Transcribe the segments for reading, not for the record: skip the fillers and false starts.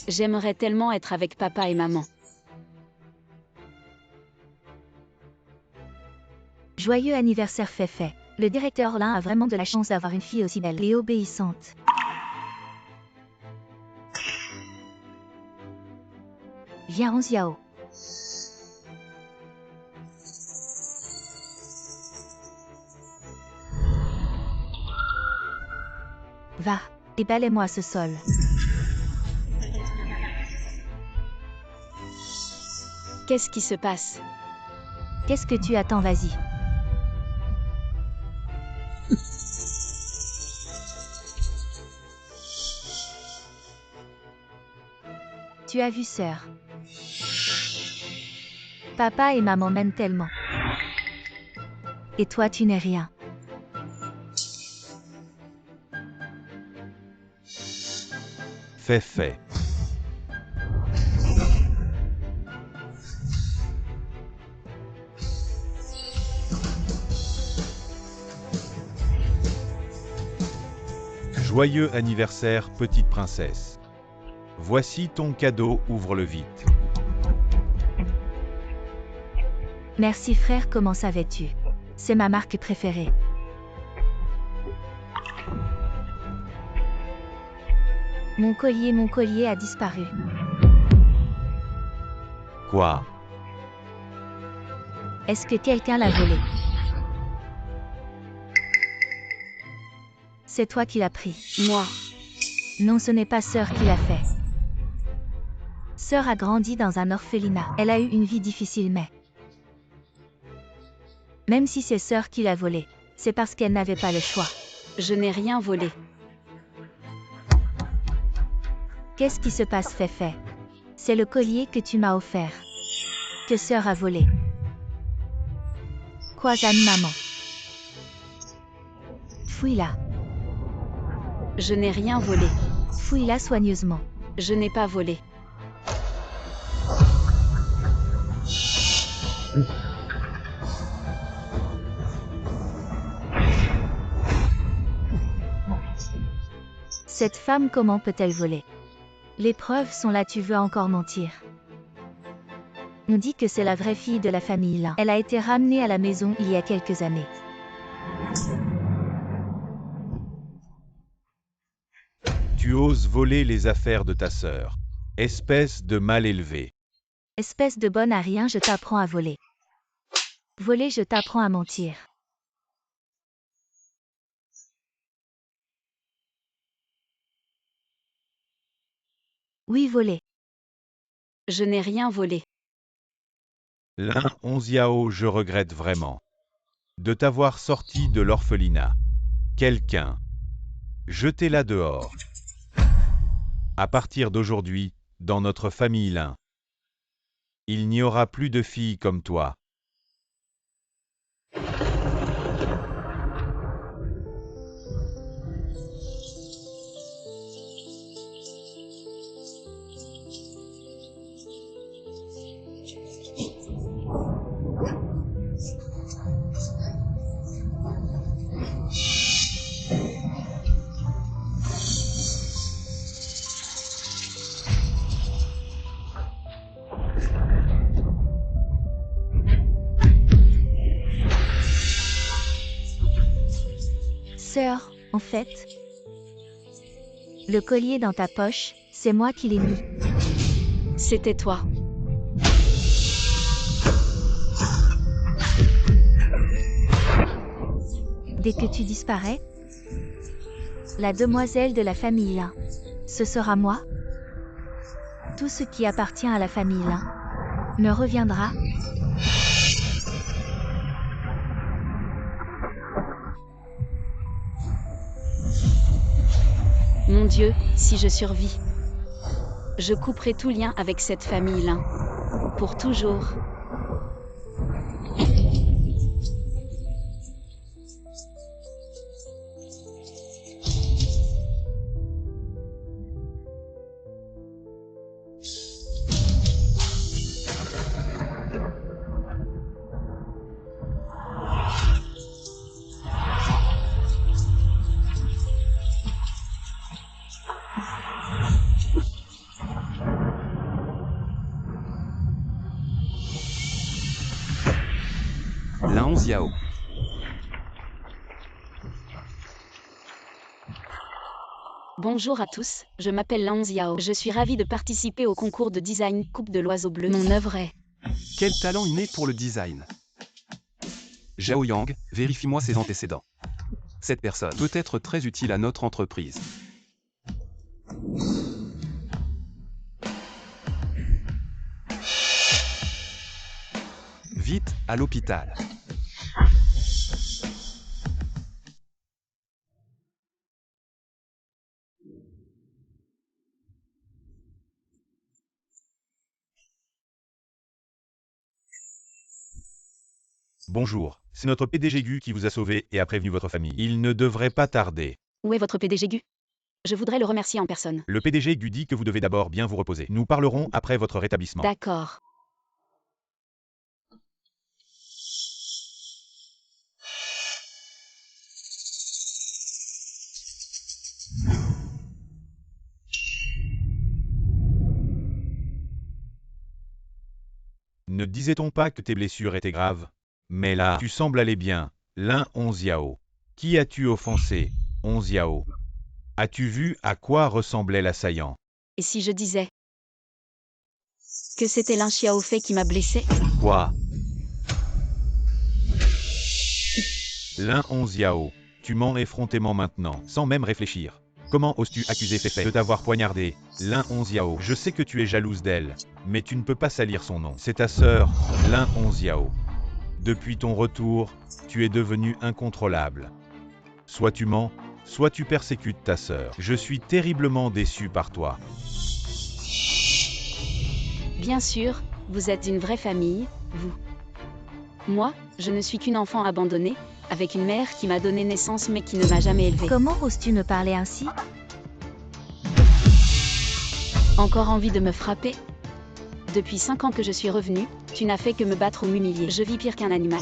J'aimerais tellement être avec papa et maman. Joyeux anniversaire Feifei. Le directeur Lin a vraiment de la chance d'avoir une fille aussi belle et obéissante. Viens Onziao. Va, et balaie-moi ce sol. Qu'est-ce qui se passe? Qu'est-ce que tu attends, vas-y. Tu as vu, sœur. Papa et maman m'aiment tellement. Et toi, tu n'es rien. Feifei. Joyeux anniversaire, petite princesse. Voici ton cadeau, ouvre-le vite. Merci frère, comment savais-tu? C'est ma marque préférée. Mon collier a disparu. Quoi? Est-ce que quelqu'un l'a volé? C'est toi qui l'as pris. Moi. Non, ce n'est pas sœur qui l'a fait. Sœur a grandi dans un orphelinat. Elle a eu une vie difficile, mais... Même si c'est sœur qui l'a volé, c'est parce qu'elle n'avait pas le choix. Je n'ai rien volé. Qu'est-ce qui se passe, Feifei? C'est le collier que tu m'as offert. Que sœur a volé. Quoi, Jeanne, maman? Fouille-la. Je n'ai rien volé. Fouille-la soigneusement. Je n'ai pas volé. Cette femme, comment peut-elle voler? Les preuves sont là, tu veux encore mentir? On dit que c'est la vraie fille de la famille Lin. Elle a été ramenée à la maison il y a quelques années. Tu oses voler les affaires de ta sœur. Espèce de mal élevé. Espèce de bonne à rien, je t'apprends à voler. Voler, je t'apprends à mentir. Oui, voler. Je n'ai rien volé. Lin Onziao, je regrette vraiment de t'avoir sorti de l'orphelinat. Quelqu'un. Jetez-la dehors. À partir d'aujourd'hui, dans notre famille Lin, il n'y aura plus de filles comme toi. Sœur, en fait, le collier dans ta poche, c'est moi qui l'ai mis. C'était toi. Dès que tu disparais, la demoiselle de la famille Lin, ce sera moi. Tout ce qui appartient à la famille Lin me reviendra. Mon Dieu, si je survis. Je couperai tout lien avec cette famille Lin. Pour toujours. Lin Onziao. Bonjour à tous, je m'appelle Lan Xiao. Je suis ravie de participer au concours de design Coupe de l'Oiseau Bleu. Mon œuvre est... Quel talent inné pour le design. Zhao Yang, vérifie-moi ses antécédents. Cette personne peut être très utile à notre entreprise. Vite, à l'hôpital. Bonjour, c'est notre PDG Gu qui vous a sauvé et a prévenu votre famille. Il ne devrait pas tarder. Où est votre PDG Gu? Je voudrais le remercier en personne. Le PDG Gu dit que vous devez d'abord bien vous reposer. Nous parlerons après votre rétablissement. D'accord. Ne disait-on pas que tes blessures étaient graves? Mais là, tu sembles aller bien. Lin Onziao. Qui as-tu offensé, Onziao? As-tu vu à quoi ressemblait l'assaillant? Et si je disais que c'était Lin Xiaofei qui m'a blessé? Quoi? Lin Onziao, tu mens effrontément maintenant, sans même réfléchir. Comment oses-tu accuser Feifei de t'avoir poignardé? Lin Onziao, je sais que tu es jalouse d'elle, mais tu ne peux pas salir son nom. C'est ta sœur, Lin Onziao. Depuis ton retour, tu es devenu incontrôlable. Soit tu mens, soit tu persécutes ta sœur. Je suis terriblement déçu par toi. Bien sûr, vous êtes une vraie famille, vous. Moi, je ne suis qu'une enfant abandonnée, avec une mère qui m'a donné naissance mais qui ne m'a jamais élevée. Comment oses-tu me parler ainsi? Encore envie de me frapper? Depuis 5 ans que je suis revenue, tu n'as fait que me battre ou m'humilier. Je vis pire qu'un animal.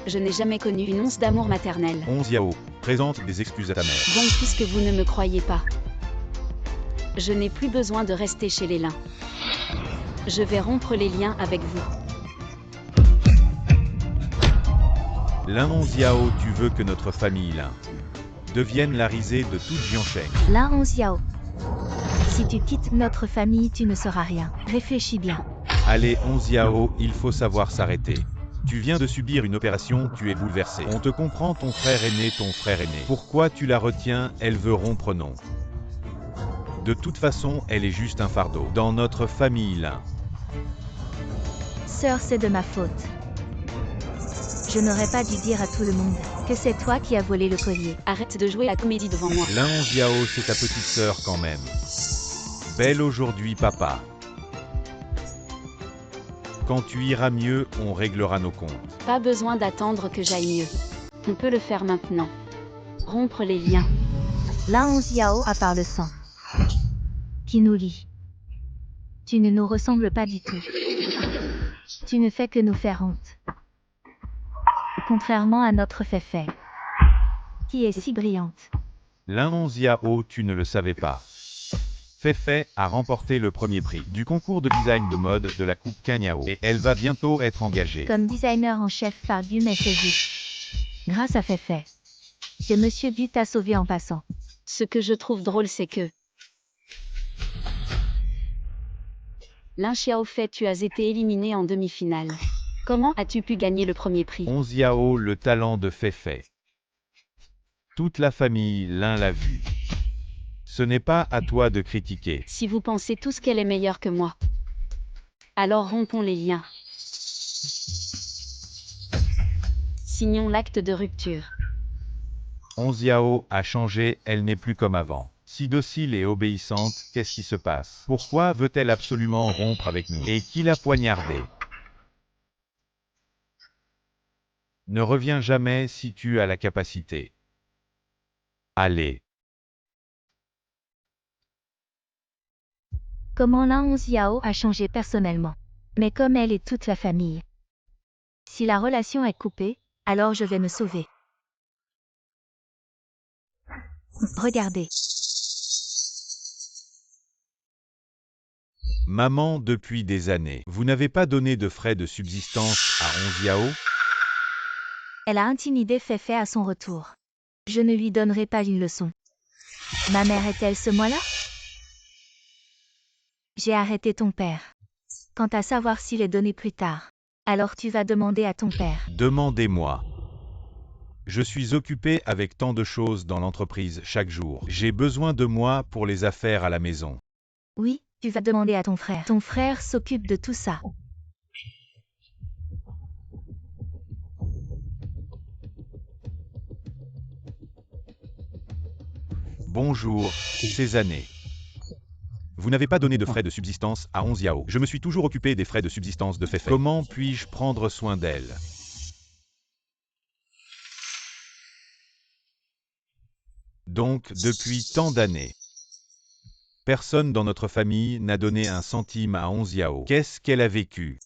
Je n'ai jamais connu une once d'amour maternel. Onziao, présente des excuses à ta mère. Bon, puisque vous ne me croyez pas, je n'ai plus besoin de rester chez les Lin. Je vais rompre les liens avec vous. Lin Onziao, tu veux que notre famille Lin devienne la risée de toute Jiansheng. Lin Onziao. Si tu quittes notre famille, tu ne seras rien. Réfléchis bien. Allez Onziao, il faut savoir s'arrêter. Tu viens de subir une opération, tu es bouleversé. On te comprend, ton frère aîné. Pourquoi tu la retiens? Elle veut rompre, non. De toute façon, elle est juste un fardeau. Dans notre famille Lin. Sœur, c'est de ma faute. Je n'aurais pas dû dire à tout le monde que c'est toi qui as volé le collier. Arrête de jouer la comédie devant moi. Lin Onziao, c'est ta petite sœur quand même. Belle aujourd'hui, papa. Quand tu iras mieux, on réglera nos comptes. Pas besoin d'attendre que j'aille mieux. On peut le faire maintenant. Rompre les liens. Lin Onziao, à part le sang qui nous lie. Tu ne nous ressembles pas du tout. Tu ne fais que nous faire honte. Contrairement à notre Feifei, qui est si brillante. Lin Onziao, tu ne le savais pas. Feifei a remporté le premier prix du concours de design de mode de la Coupe Canyao et elle va bientôt être engagée. Comme designer en chef par Gu Meiseju. Grâce à Feifei, que Monsieur Gu t'a sauvé en passant. Ce que je trouve drôle, c'est que Lin Xiaofei, tu as été éliminé en demi-finale. Comment as-tu pu gagner le premier prix? Onziao, le talent de Feifei. Toute la famille Lin l'a vu. Ce n'est pas à toi de critiquer. Si vous pensez tous qu'elle est meilleure que moi, alors rompons les liens. Signons l'acte de rupture. Onziao a changé, elle n'est plus comme avant. Si docile et obéissante, qu'est-ce qui se passe? Pourquoi veut-elle absolument rompre avec nous? Et qui l'a poignardée? Ne reviens jamais si tu as la capacité. Allez. Comment Lin Onziao a changé personnellement. Mais comme elle et toute la famille. Si la relation est coupée, alors je vais me sauver. Regardez. Maman, depuis des années, vous n'avez pas donné de frais de subsistance à Onziao? Elle a intimidé Feifei à son retour. Je ne lui donnerai pas une leçon. Ma mère est-elle ce moi-là? J'ai arrêté ton père. Quant à savoir s'il est donné plus tard, alors tu vas demander à ton père. Demandez-moi. Je suis occupé avec tant de choses dans l'entreprise chaque jour. J'ai besoin de moi pour les affaires à la maison. Oui, tu vas demander à ton frère. Ton frère s'occupe de tout ça. Bonjour, ces années. Vous n'avez pas donné de frais de subsistance à 11 Yao. Je me suis toujours occupé des frais de subsistance de Feifei. Comment puis-je prendre soin d'elle? Donc, depuis tant d'années, personne dans notre famille n'a donné un centime à 11 Yao. Qu'est-ce qu'elle a vécu?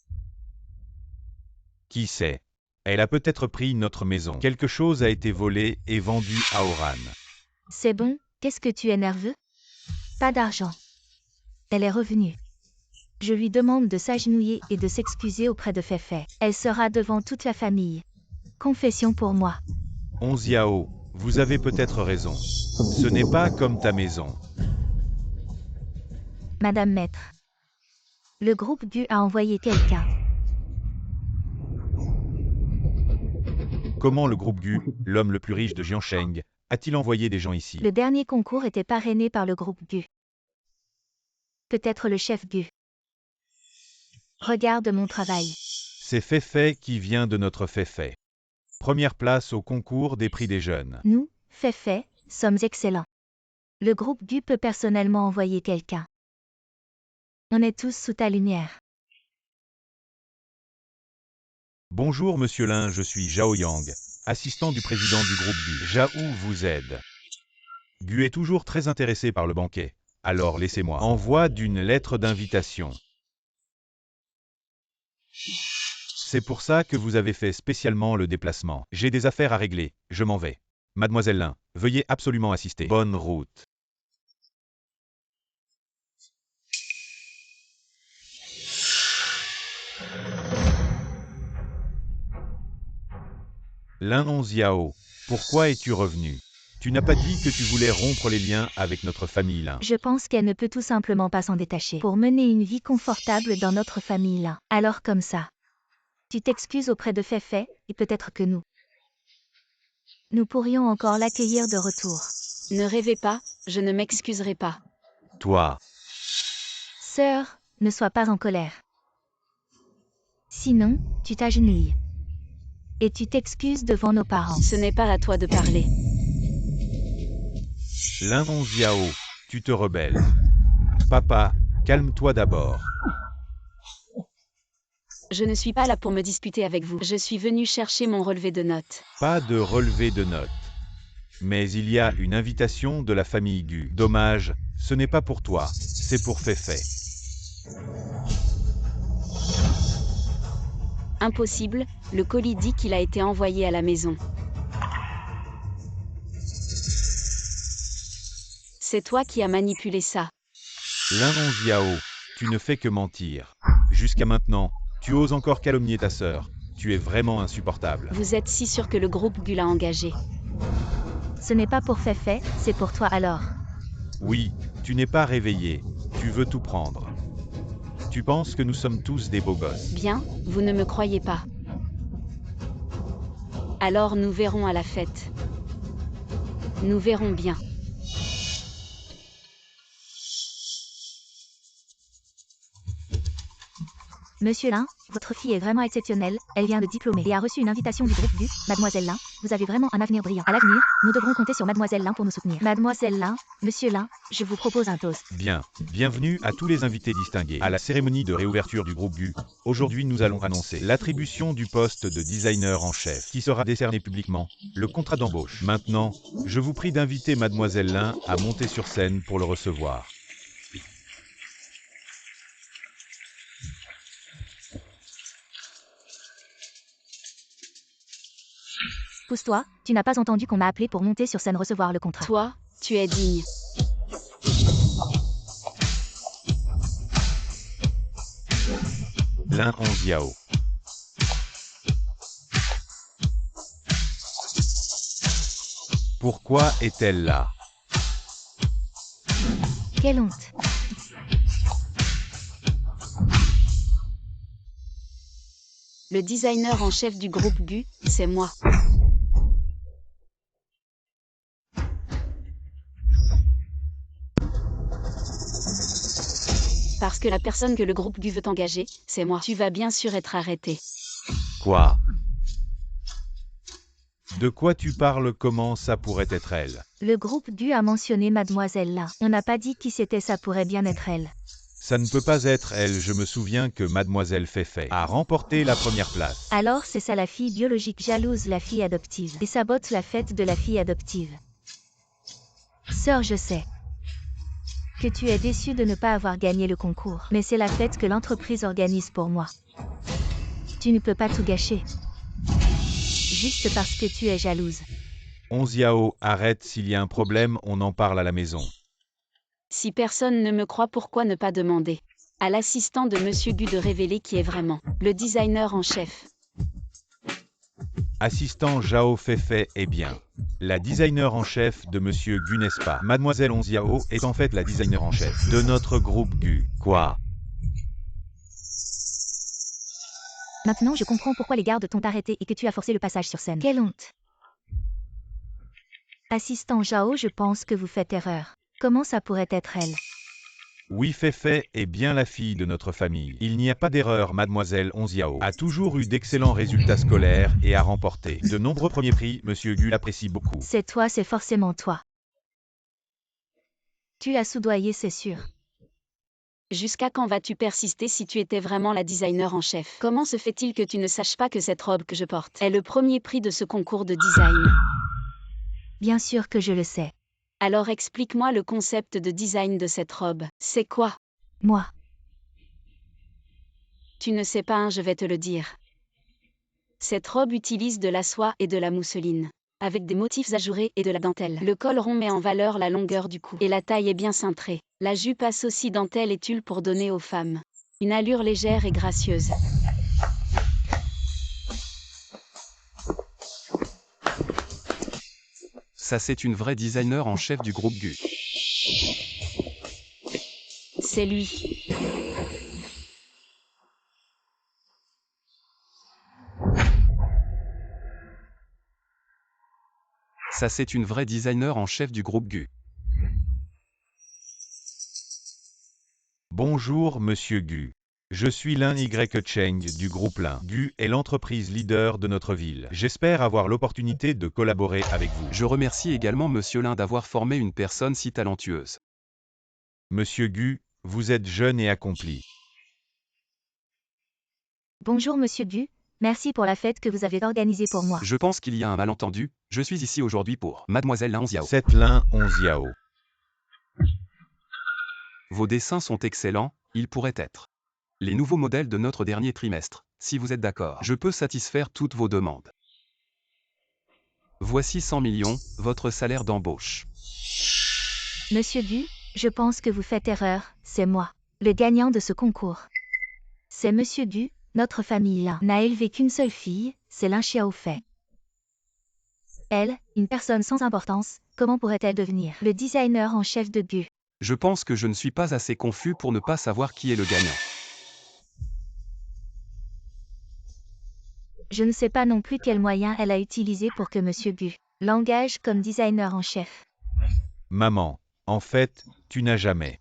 Qui sait? Elle a peut-être pris notre maison. Quelque chose a été volé et vendu à Oran. C'est bon, qu'est-ce que tu es nerveux? Pas d'argent. Elle est revenue. Je lui demande de s'agenouiller et de s'excuser auprès de Feifei. Elle sera devant toute la famille. Confession pour moi. 11 Yao, vous avez peut-être raison. Ce n'est pas comme ta maison. Madame Maître. Le groupe Gu a envoyé quelqu'un. Comment le groupe Gu, l'homme le plus riche de Jiansheng, a-t-il envoyé des gens ici? Le dernier concours était parrainé par le groupe Gu. Peut-être le chef Gu. Regarde mon travail. C'est Feifei qui vient de notre Feifei. Première place au concours des prix des jeunes. Nous, Feifei, sommes excellents. Le groupe Gu peut personnellement envoyer quelqu'un. On est tous sous ta lumière. Bonjour Monsieur Lin, je suis Zhao Yang, assistant du président du groupe Gu. Zhao vous aide. Gu est toujours très intéressé par le banquet. Alors laissez-moi. Envoi d'une lettre d'invitation. C'est pour ça que vous avez fait spécialement le déplacement. J'ai des affaires à régler, je m'en vais. Mademoiselle Lin, veuillez absolument assister. Bonne route. Lin 11 Yao, pourquoi es-tu revenu? Tu n'as pas dit que tu voulais rompre les liens avec notre famille Lin. Je pense qu'elle ne peut tout simplement pas s'en détacher pour mener une vie confortable dans notre famille là. Alors comme ça, tu t'excuses auprès de Feifei, et peut-être que nous pourrions encore l'accueillir de retour. Ne rêvez pas, je ne m'excuserai pas. Toi, Sœur, ne sois pas en colère. Sinon, tu t'agenouilles. Et tu t'excuses devant nos parents. Ce n'est pas à toi de parler. Lin 11 Yao, tu te rebelles. Papa, calme-toi d'abord. Je ne suis pas là pour me disputer avec vous. Je suis venu chercher mon relevé de notes. Pas de relevé de notes. Mais il y a une invitation de la famille Gu. Dommage, ce n'est pas pour toi, c'est pour Feifei. Impossible, le colis dit qu'il a été envoyé à la maison. C'est toi qui as manipulé ça. Lin 11 Yao, tu ne fais que mentir. Jusqu'à maintenant, tu oses encore calomnier ta sœur. Tu es vraiment insupportable. Vous êtes si sûr que le groupe Gu l'a engagé. Ce n'est pas pour Feifei, c'est pour toi alors. Oui, tu n'es pas réveillé. Tu veux tout prendre. Tu penses que nous sommes tous des beaux gosses. Bien, vous ne me croyez pas. Alors nous verrons à la fête. Nous verrons bien. Monsieur Lin, votre fille est vraiment exceptionnelle, elle vient de diplômer et a reçu une invitation du groupe Gu. Mademoiselle Lin, vous avez vraiment un avenir brillant. À l'avenir, nous devrons compter sur Mademoiselle Lin pour nous soutenir. Mademoiselle Lin, Monsieur Lin, je vous propose un toast. Bien, bienvenue à tous les invités distingués à la cérémonie de réouverture du groupe Gu. Aujourd'hui nous allons annoncer l'attribution du poste de designer en chef qui sera décerné publiquement, le contrat d'embauche. Maintenant, je vous prie d'inviter Mademoiselle Lin à monter sur scène pour le recevoir. Pousse-toi, tu n'as pas entendu qu'on m'a appelé pour monter sur scène recevoir le contrat. Toi, tu es digne. Lin 11 Yao. Pourquoi est-elle là? Quelle honte. Le designer en chef du groupe GU, c'est moi. Parce que la personne que le groupe GU veut engager, c'est moi. Tu vas bien sûr être arrêté. Quoi? De quoi tu parles? Comment ça pourrait être elle? Le groupe GU a mentionné mademoiselle là. On n'a pas dit qui c'était, ça pourrait bien être elle. Ça ne peut pas être elle. Je me souviens que mademoiselle Feifei a remporté la première place. Alors c'est ça la fille biologique jalouse la fille adoptive. Et sabote la fête de la fille adoptive. Sœur, je sais que tu es déçue de ne pas avoir gagné le concours. Mais c'est la fête que l'entreprise organise pour moi. Tu ne peux pas tout gâcher. Juste parce que tu es jalouse. Onziao, arrête, s'il y a un problème, on en parle à la maison. Si personne ne me croit, pourquoi ne pas demander à l'assistant de Monsieur GU de révéler qui est vraiment le designer en chef? Assistant Zhao Feifei est bien la designer en chef de Monsieur GU, n'est-ce pas? Mademoiselle Onziao est en fait la designer en chef de notre groupe GU. Quoi? Maintenant je comprends pourquoi les gardes t'ont arrêté et que tu as forcé le passage sur scène. Quelle honte. Assistant Zhao, je pense que vous faites erreur. Comment ça pourrait être elle? Oui, Feifei est bien la fille de notre famille. Il n'y a pas d'erreur, mademoiselle Onziao a toujours eu d'excellents résultats scolaires et a remporté de nombreux premiers prix. Monsieur GU l'apprécie beaucoup. C'est toi, c'est forcément toi. Tu l'as soudoyé, c'est sûr. Jusqu'à quand vas-tu persister si tu étais vraiment la designer en chef? Comment se fait-il que tu ne saches pas que cette robe que je porte est le premier prix de ce concours de design? Bien sûr que je le sais. Alors explique-moi le concept de design de cette robe. C'est quoi? Moi. Tu ne sais pas, hein, je vais te le dire. Cette robe utilise de la soie et de la mousseline, avec des motifs ajourés et de la dentelle. Le col rond met en valeur la longueur du cou et la taille est bien cintrée. La jupe associe dentelle et tulle pour donner aux femmes une allure légère et gracieuse. Ça c'est une vraie designer en chef du groupe GU. C'est lui. Ça c'est une vraie designer en chef du groupe GU. Bonjour, Monsieur GU. Je suis Lin Y Cheng du groupe Lin. GU est l'entreprise leader de notre ville. J'espère avoir l'opportunité de collaborer avec vous. Je remercie également Monsieur Lin d'avoir formé une personne si talentueuse. Monsieur GU, vous êtes jeune et accompli. Bonjour Monsieur GU, merci pour la fête que vous avez organisée pour moi. Je pense qu'il y a un malentendu, je suis ici aujourd'hui pour Mademoiselle Lin Onziao. C'est Lin Onziao. Vos dessins sont excellents, ils pourraient être les nouveaux modèles de notre dernier trimestre. Si vous êtes d'accord, je peux satisfaire toutes vos demandes. Voici 100 millions, votre salaire d'embauche. Monsieur GU, je pense que vous faites erreur, c'est moi, le gagnant de ce concours. C'est Monsieur GU, notre famille là n'a élevé qu'une seule fille, c'est Lin Xiaofei. Elle, une personne sans importance, comment pourrait-elle devenir le designer en chef de GU? Je pense que je ne suis pas assez confus pour ne pas savoir qui est le gagnant. Je ne sais pas non plus quel moyen elle a utilisé pour que Monsieur GU l'engage comme designer en chef. Maman, en fait, tu n'as jamais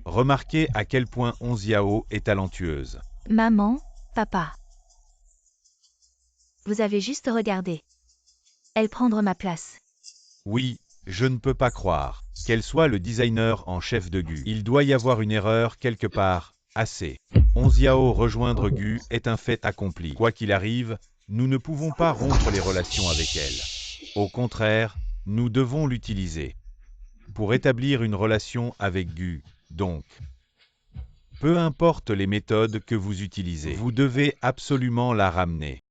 remarqué à quel point Onziao est talentueuse. Maman, papa. Vous avez juste regardé. Elle prendre ma place. Oui, je ne peux pas croire qu'elle soit le designer en chef de GU. Il doit y avoir une erreur quelque part. Assez. Onziao rejoindre GU est un fait accompli. Quoi qu'il arrive, nous ne pouvons pas rompre les relations avec elle. Au contraire, nous devons l'utiliser pour établir une relation avec GU. Donc, peu importe les méthodes que vous utilisez, vous devez absolument la ramener.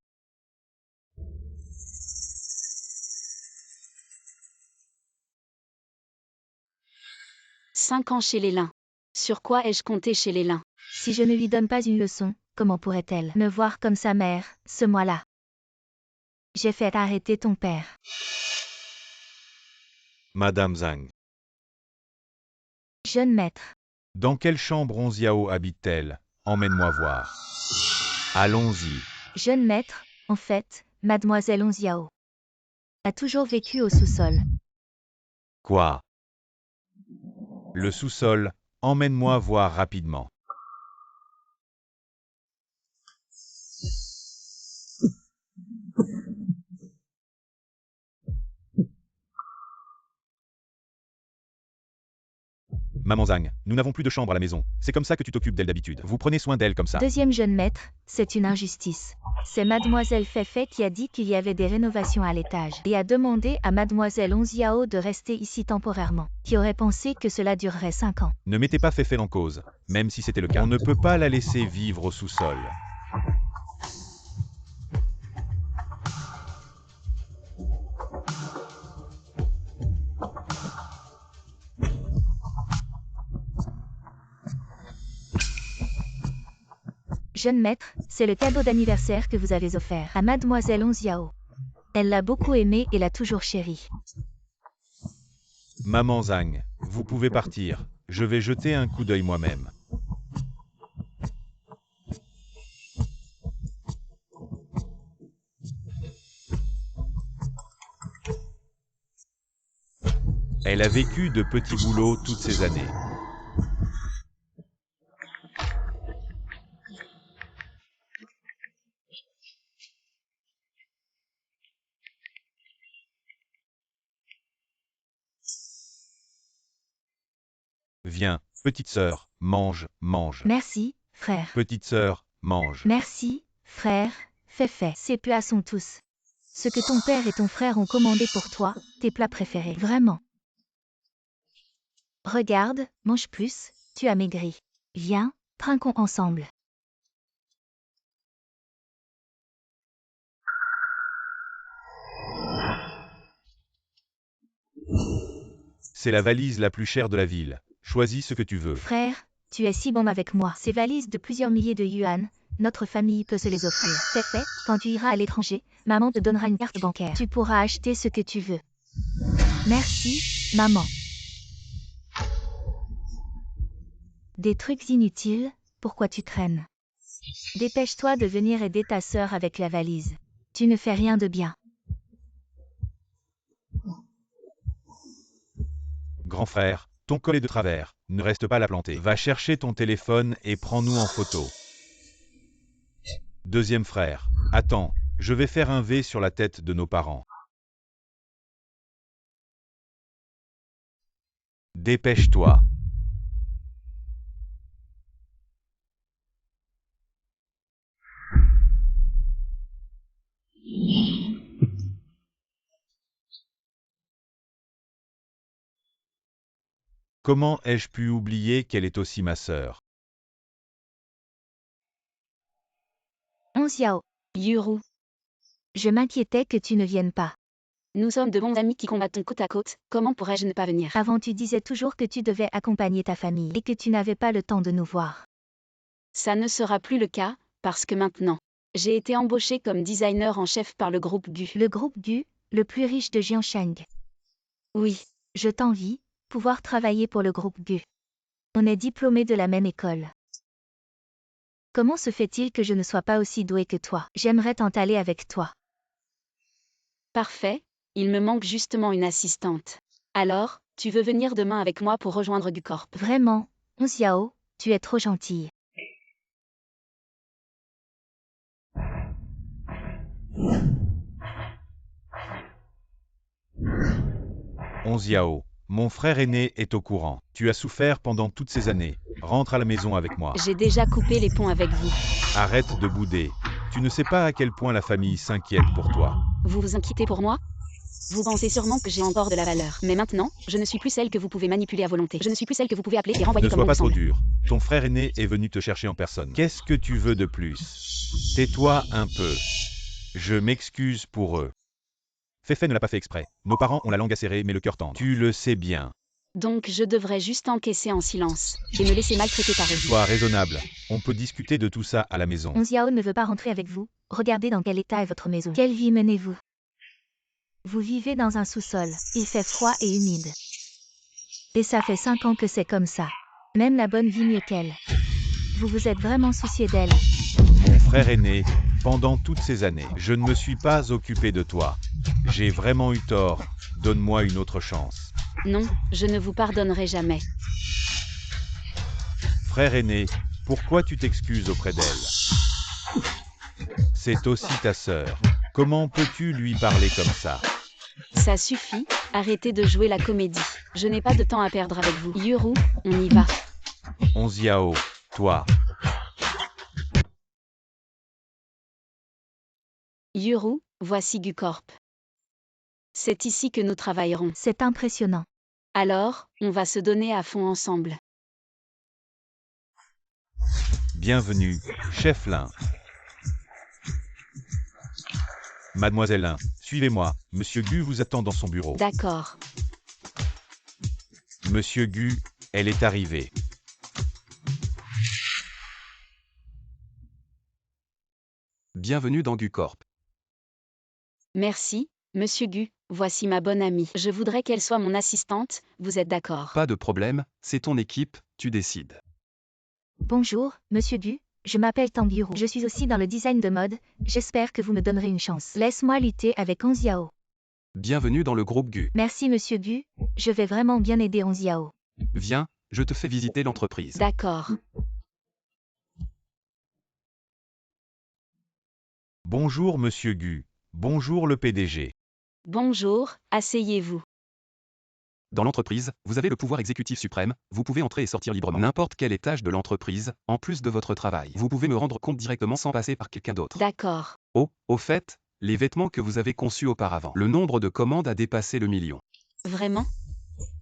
« 5 ans chez les Lin. Sur quoi ai-je compté chez les Lin? Si je ne lui donne pas une leçon, comment pourrait-elle me voir comme sa mère, ce mois-là? J'ai fait arrêter ton père. Madame Zhang. Jeune maître. Dans quelle chambre Onziao habite-t-elle? Emmène-moi voir. Allons-y. Jeune maître, en fait, mademoiselle Onziao a toujours vécu au sous-sol. Quoi? Le sous-sol, emmène-moi voir rapidement. Maman Zhang, nous n'avons plus de chambre à la maison. C'est comme ça que tu t'occupes d'elle d'habitude. Vous prenez soin d'elle comme ça. Deuxième jeune maître, c'est une injustice. C'est mademoiselle Feifei qui a dit qu'il y avait des rénovations à l'étage et a demandé à mademoiselle Onziao de rester ici temporairement, qui aurait pensé que cela durerait 5 ans. Ne mettez pas Feifei en cause, même si c'était le cas. On ne peut pas la laisser vivre au sous-sol. Jeune maître, c'est le cadeau d'anniversaire que vous avez offert à mademoiselle Onziao. Elle l'a beaucoup aimé et l'a toujours chéri. Maman Zhang, vous pouvez partir. Je vais jeter un coup d'œil moi-même. Elle a vécu de petits boulots toutes ces années. Viens, petite sœur, mange, mange. Merci, frère. Petite sœur, mange. Merci, frère. Feifei. Ces plats sont tous ce que ton père et ton frère ont commandé pour toi, tes plats préférés. Vraiment. Regarde, mange plus, tu as maigri. Viens, trinquons ensemble. C'est la valise la plus chère de la ville. Choisis ce que tu veux. Frère, tu es si bon avec moi. Ces valises de plusieurs milliers de yuan, notre famille peut se les offrir. Feifei, quand tu iras à l'étranger, maman te donnera une carte bancaire. Tu pourras acheter ce que tu veux. Merci, maman. Des trucs inutiles, pourquoi tu traînes? Dépêche-toi de venir aider ta sœur avec la valise. Tu ne fais rien de bien. Grand frère, ton col est de travers. Ne reste pas à la planter. Va chercher ton téléphone et prends-nous en photo. Deuxième frère, attends, je vais faire un V sur la tête de nos parents. Dépêche-toi. Comment ai-je pu oublier qu'elle est aussi ma sœur? Onziao, Yuru, je m'inquiétais que tu ne viennes pas. nous sommes de bons amis qui combattons côte à côte, comment pourrais-je ne pas venir? Avant tu disais toujours que tu devais accompagner ta famille et que tu n'avais pas le temps de nous voir. Ça ne sera plus le cas, parce que maintenant, j'ai été embauché comme designer en chef par le groupe Gu. Le groupe Gu, le plus riche de Jiangshang. Oui, Je t'envie, pouvoir travailler pour le groupe Gu. On est diplômés de la même école. Comment se fait-il que je ne sois pas aussi doué que toi? J'aimerais t'entaller avec toi. parfait, il me manque justement une assistante. Alors, tu veux venir demain avec moi pour rejoindre Gu Corp? Vraiment, Onziao, tu es trop gentille. Onziao, mon frère aîné est au courant. Tu as souffert pendant toutes ces années. Rentre à la maison avec moi. J'ai déjà coupé les ponts avec vous. Arrête de bouder. Tu ne sais pas à quel point la famille s'inquiète pour toi. Vous vous inquiétez pour moi? Vous pensez sûrement que j'ai encore de la valeur. Mais maintenant, je ne suis plus celle que vous pouvez manipuler à volonté. Je ne suis plus celle que vous pouvez appeler et renvoyer Ne comme sois bon pas vous trop semble. dur. Ton frère aîné est venu te chercher en personne. Qu'est-ce que tu veux de plus? Tais-toi un peu. Je m'excuse pour eux. Feifei ne l'a pas fait exprès. Nos parents ont la langue acérée mais le cœur tendre. Tu le sais bien. Donc je devrais juste encaisser en silence et me laisser maltraiter par eux. Sois raisonnable. On peut discuter de tout ça à la maison. Onziao ne veut pas rentrer avec vous. Regardez dans quel état est votre maison. Quelle vie menez-vous? Vous vivez dans un sous-sol. Il fait froid et humide. Et ça fait 5 ans que c'est comme ça. Même la bonne vit mieux qu'elle. Vous vous êtes vraiment soucié d'elle. Mon frère aîné, pendant toutes ces années, je ne me suis pas occupé de toi. J'ai vraiment eu tort. Donne-moi une autre chance. Non, je ne vous pardonnerai jamais. Frère aîné, pourquoi tu t'excuses auprès d'elle? C'est aussi ta sœur. Comment peux-tu lui parler comme ça? Ça suffit, arrêtez de jouer la comédie. Je n'ai pas de temps à perdre avec vous. Yuru, on y va. Onziao, toi. Yuru, voici Gucorp. C'est ici que nous travaillerons. C'est impressionnant. Alors, on va se donner à fond ensemble. Bienvenue, chef Lin. Mademoiselle Lin, suivez-moi. Monsieur Gu vous attend dans son bureau. D'accord. Monsieur Gu, elle est arrivée. Bienvenue dans Gucorp. Merci, Monsieur Gu, voici ma bonne amie. Je voudrais qu'elle soit mon assistante, vous êtes d'accord? Pas de problème, c'est ton équipe, tu décides. Bonjour, Monsieur Gu. Je m'appelle Tangyuru. Je suis aussi dans le design de mode. J'espère que vous me donnerez une chance. Laisse-moi lutter avec Onziao. Bienvenue dans le groupe Gu. Merci Monsieur Gu. Je vais vraiment bien aider Onziao. Viens, je te fais visiter l'entreprise. D'accord. Bonjour Monsieur Gu. Bonjour le PDG. Bonjour, asseyez-vous. Dans l'entreprise, vous avez le pouvoir exécutif suprême, vous pouvez entrer et sortir librement. N'importe quel étage de l'entreprise, en plus de votre travail. Vous pouvez me rendre compte directement sans passer par quelqu'un d'autre. D'accord. Oh, au fait, les vêtements que vous avez conçus auparavant. Le nombre de commandes a dépassé le million. Vraiment?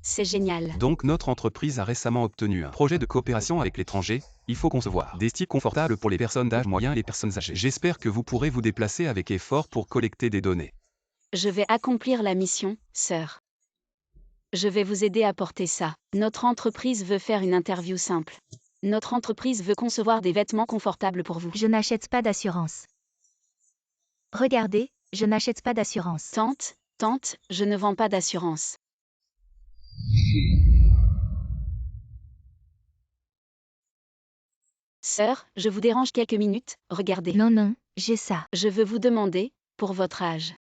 C'est génial. Donc notre entreprise a récemment obtenu un projet de coopération avec l'étranger. Il faut concevoir des styles confortables pour les personnes d'âge moyen et les personnes âgées. J'espère que vous pourrez vous déplacer avec effort pour collecter des données. Je vais accomplir la mission, sœur. Je vais vous aider à porter ça. Notre entreprise veut faire une interview simple. Notre entreprise veut concevoir des vêtements confortables pour vous. Je n'achète pas d'assurance. Regardez, je n'achète pas d'assurance. Tante, je ne vends pas d'assurance. Sœur, je vous dérange quelques minutes, regardez. Non, j'ai ça. Je veux vous demander, pour votre âge.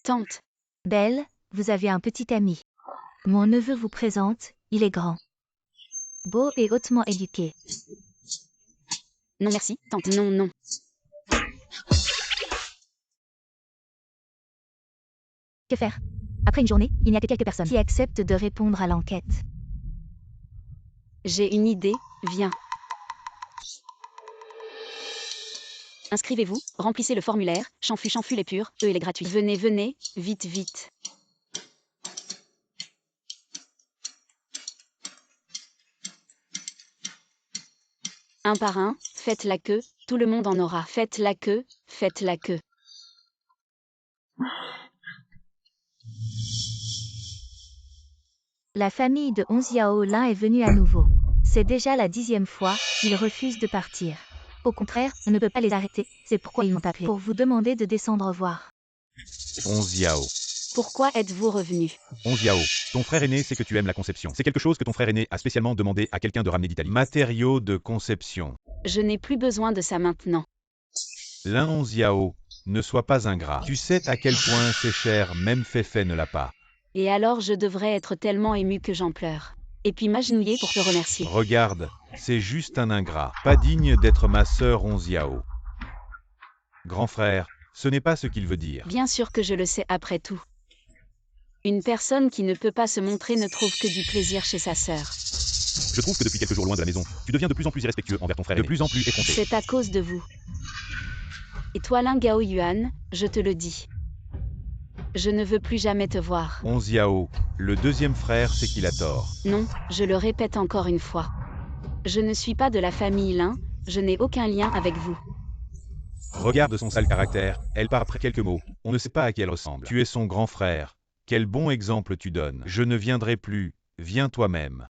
Tante, Belle, vous avez un petit ami. Mon neveu vous présente, il est grand. Beau et hautement éduqué. non merci, tante, non. Que faire? Après une journée, il n'y a que quelques personnes qui acceptent de répondre à l'enquête. J'ai une idée, viens. Inscrivez-vous, remplissez le formulaire, Chanfu est pur, il est gratuit. Venez, vite. Un par un, faites la queue, tout le monde en aura. Faites la queue. La famille de Onziao Lin est venue à nouveau. C'est déjà la 10e fois, ils refusent de partir. Au contraire, on ne peut pas les arrêter, c'est pourquoi ils m'ont appelé. Pour vous demander de descendre voir. Onziao. Pourquoi êtes-vous revenu? Onziao, ton frère aîné sait que tu aimes la conception. C'est quelque chose que ton frère aîné a spécialement demandé à quelqu'un de ramener d'Italie. Matériaux de conception. Je n'ai plus besoin de ça maintenant. L'un Onziao, ne sois pas ingrat. Tu sais à quel point c'est cher, même Féfé ne l'a pas. Et alors je devrais être tellement ému que j'en pleure. Et puis m'agenouiller pour te remercier. Regarde, c'est juste un ingrat, pas digne d'être ma sœur Onziao. Grand frère, ce n'est pas ce qu'il veut dire. Bien sûr que je le sais après tout. Une personne qui ne peut pas se montrer ne trouve que du plaisir chez sa sœur. Je trouve que depuis quelques jours loin de la maison, tu deviens de plus en plus irrespectueux envers ton frère, de plus en plus effronté. C'est à cause de vous. Et toi Lin Gao Yuan, je te le dis. Je ne veux plus jamais te voir. Onziao, le deuxième frère sait qu'il a tort. Non, je le répète encore une fois. Je ne suis pas de la famille Lin, je n'ai aucun lien avec vous. Regarde son sale caractère, elle part après quelques mots, on ne sait pas à qui elle ressemble. Tu es son grand frère. Quel bon exemple tu donnes. Je ne viendrai plus, viens toi-même.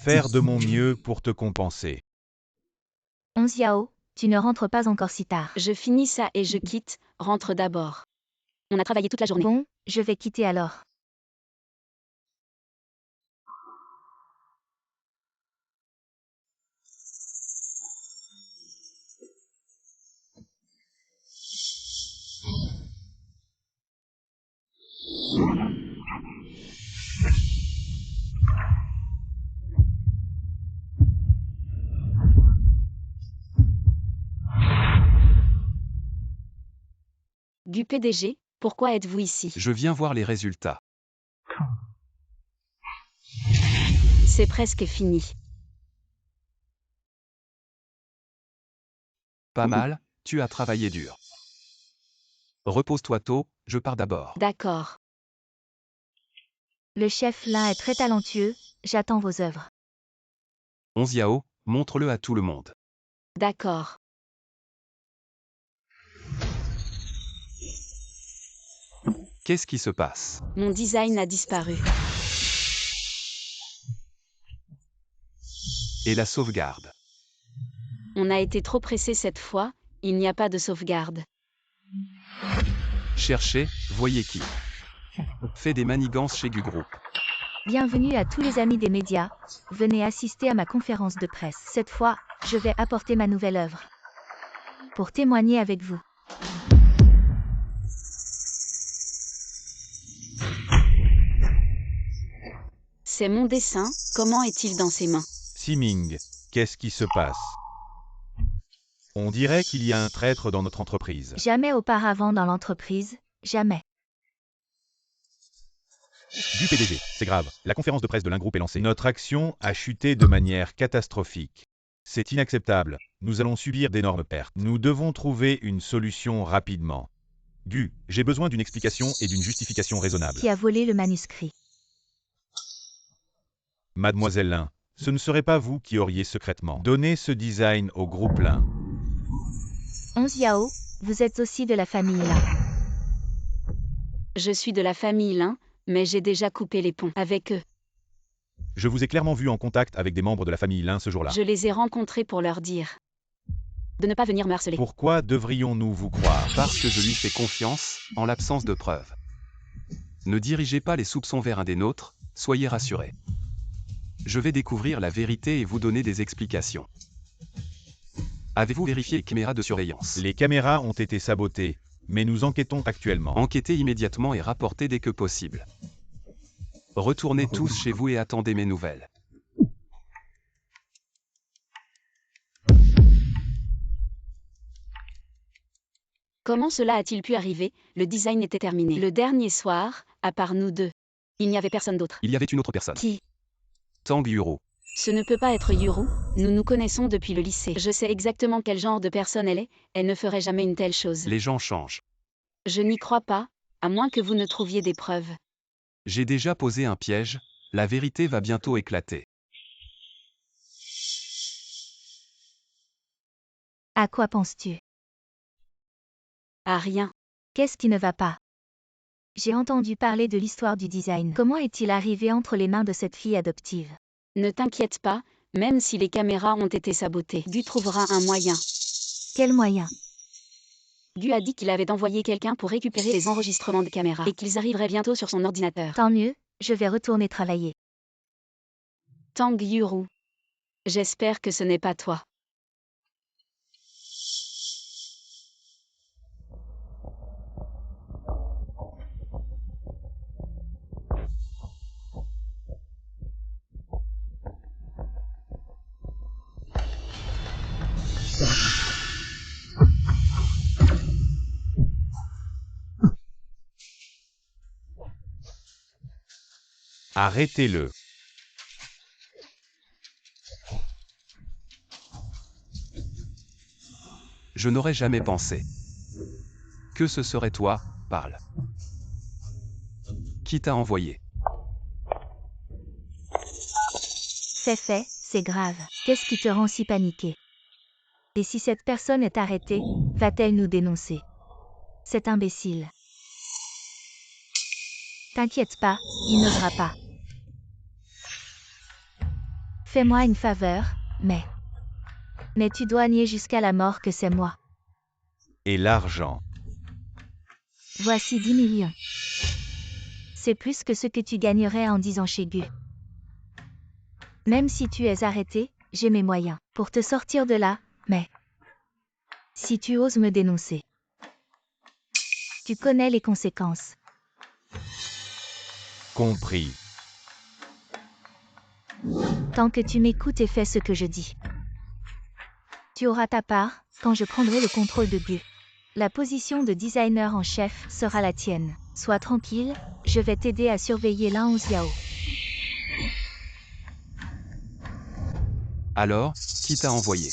faire de mon mieux pour te compenser. 11 Yao, tu ne rentres pas encore si tard. Je finis ça et je quitte, rentre d'abord. On a travaillé toute la journée. Bon, je vais quitter alors. Du PDG, pourquoi êtes-vous ici? Je viens voir les résultats. C'est presque fini. Pas mal, tu as travaillé dur. Repose-toi tôt, je pars d'abord. D'accord. Le chef Lin est très talentueux, j'attends vos œuvres. 11 Yao, montre-le à tout le monde. D'accord. Qu'est-ce qui se passe? Mon design a disparu. Et la sauvegarde? On a été trop pressé cette fois, il n'y a pas de sauvegarde. Cherchez, voyez qui. Fait des manigances chez Gu Group. Bienvenue à tous les amis des médias, venez assister à ma conférence de presse. Cette fois, je vais apporter ma nouvelle œuvre. Pour témoigner avec vous. C'est mon dessin, comment est-il dans ses mains? Siming, qu'est-ce qui se passe? On dirait qu'il y a un traître dans notre entreprise. Jamais auparavant dans l'entreprise, jamais. Du PDG, c'est grave. La conférence de presse de l'Ingroup est lancée. Notre action a chuté de manière catastrophique. C'est inacceptable. Nous allons subir d'énormes pertes. Nous devons trouver une solution rapidement. Gu, j'ai besoin d'une explication et d'une justification raisonnable. Qui a volé le manuscrit? Mademoiselle Lin, ce ne serait pas vous qui auriez secrètement donné ce design au groupe Lin. 11 Yao, vous êtes aussi de la famille Lin. Je suis de la famille Lin, mais j'ai déjà coupé les ponts avec eux. Je vous ai clairement vu en contact avec des membres de la famille Lin ce jour-là. Je les ai rencontrés pour leur dire de ne pas venir me harceler. Pourquoi devrions-nous vous croire? Parce que je lui fais confiance, en l'absence de preuves. Ne dirigez pas les soupçons vers un des nôtres, soyez rassurés. Je vais découvrir la vérité et vous donner des explications. Avez-vous vérifié les caméras de surveillance? Les caméras ont été sabotées, mais nous enquêtons actuellement. Enquêtez immédiatement et rapportez dès que possible. Retournez tous chez vous et attendez mes nouvelles. Comment cela a-t-il pu arriver? Le design était terminé. Le dernier soir, à part nous deux, il n'y avait personne d'autre. Il y avait une autre personne. Qui? Tang Yuro. Ce ne peut pas être Yuru, nous nous connaissons depuis le lycée. Je sais exactement quel genre de personne elle ne ferait jamais une telle chose. Les gens changent. Je n'y crois pas, à moins que vous ne trouviez des preuves. J'ai déjà posé un piège, la vérité va bientôt éclater. À quoi penses-tu? À rien. Qu'est-ce qui ne va pas? J'ai entendu parler de l'histoire du design. Comment est-il arrivé entre les mains de cette fille adoptive? Ne t'inquiète pas, même si les caméras ont été sabotées, Gu trouvera un moyen. Quel moyen? Gu a dit qu'il avait envoyé quelqu'un pour récupérer les enregistrements des caméras et qu'ils arriveraient bientôt sur son ordinateur. Tant mieux, je vais retourner travailler. Tang Yuru. J'espère que ce n'est pas toi. Arrêtez-le. Je n'aurais jamais pensé que ce serait toi, parle. Qui t'a envoyé? C'est fait, c'est grave. Qu'est-ce qui te rend si paniqué? Et si cette personne est arrêtée, va-t-elle nous dénoncer? Cet imbécile. T'inquiète pas, il n'osera pas. Fais-moi une faveur, mais tu dois nier jusqu'à la mort que c'est moi. Et l'argent. Voici 10 millions. C'est plus que ce que tu gagnerais en 10 ans chez Gu. Même si tu es arrêté, j'ai mes moyens pour te sortir de là, mais si tu oses me dénoncer, tu connais les conséquences. Compris. Tant que tu m'écoutes et fais ce que je dis, tu auras ta part quand je prendrai le contrôle de Gu. La position de designer en chef sera la tienne. Sois tranquille, je vais t'aider à surveiller l'A11 Yao. Alors, qui t'a envoyé?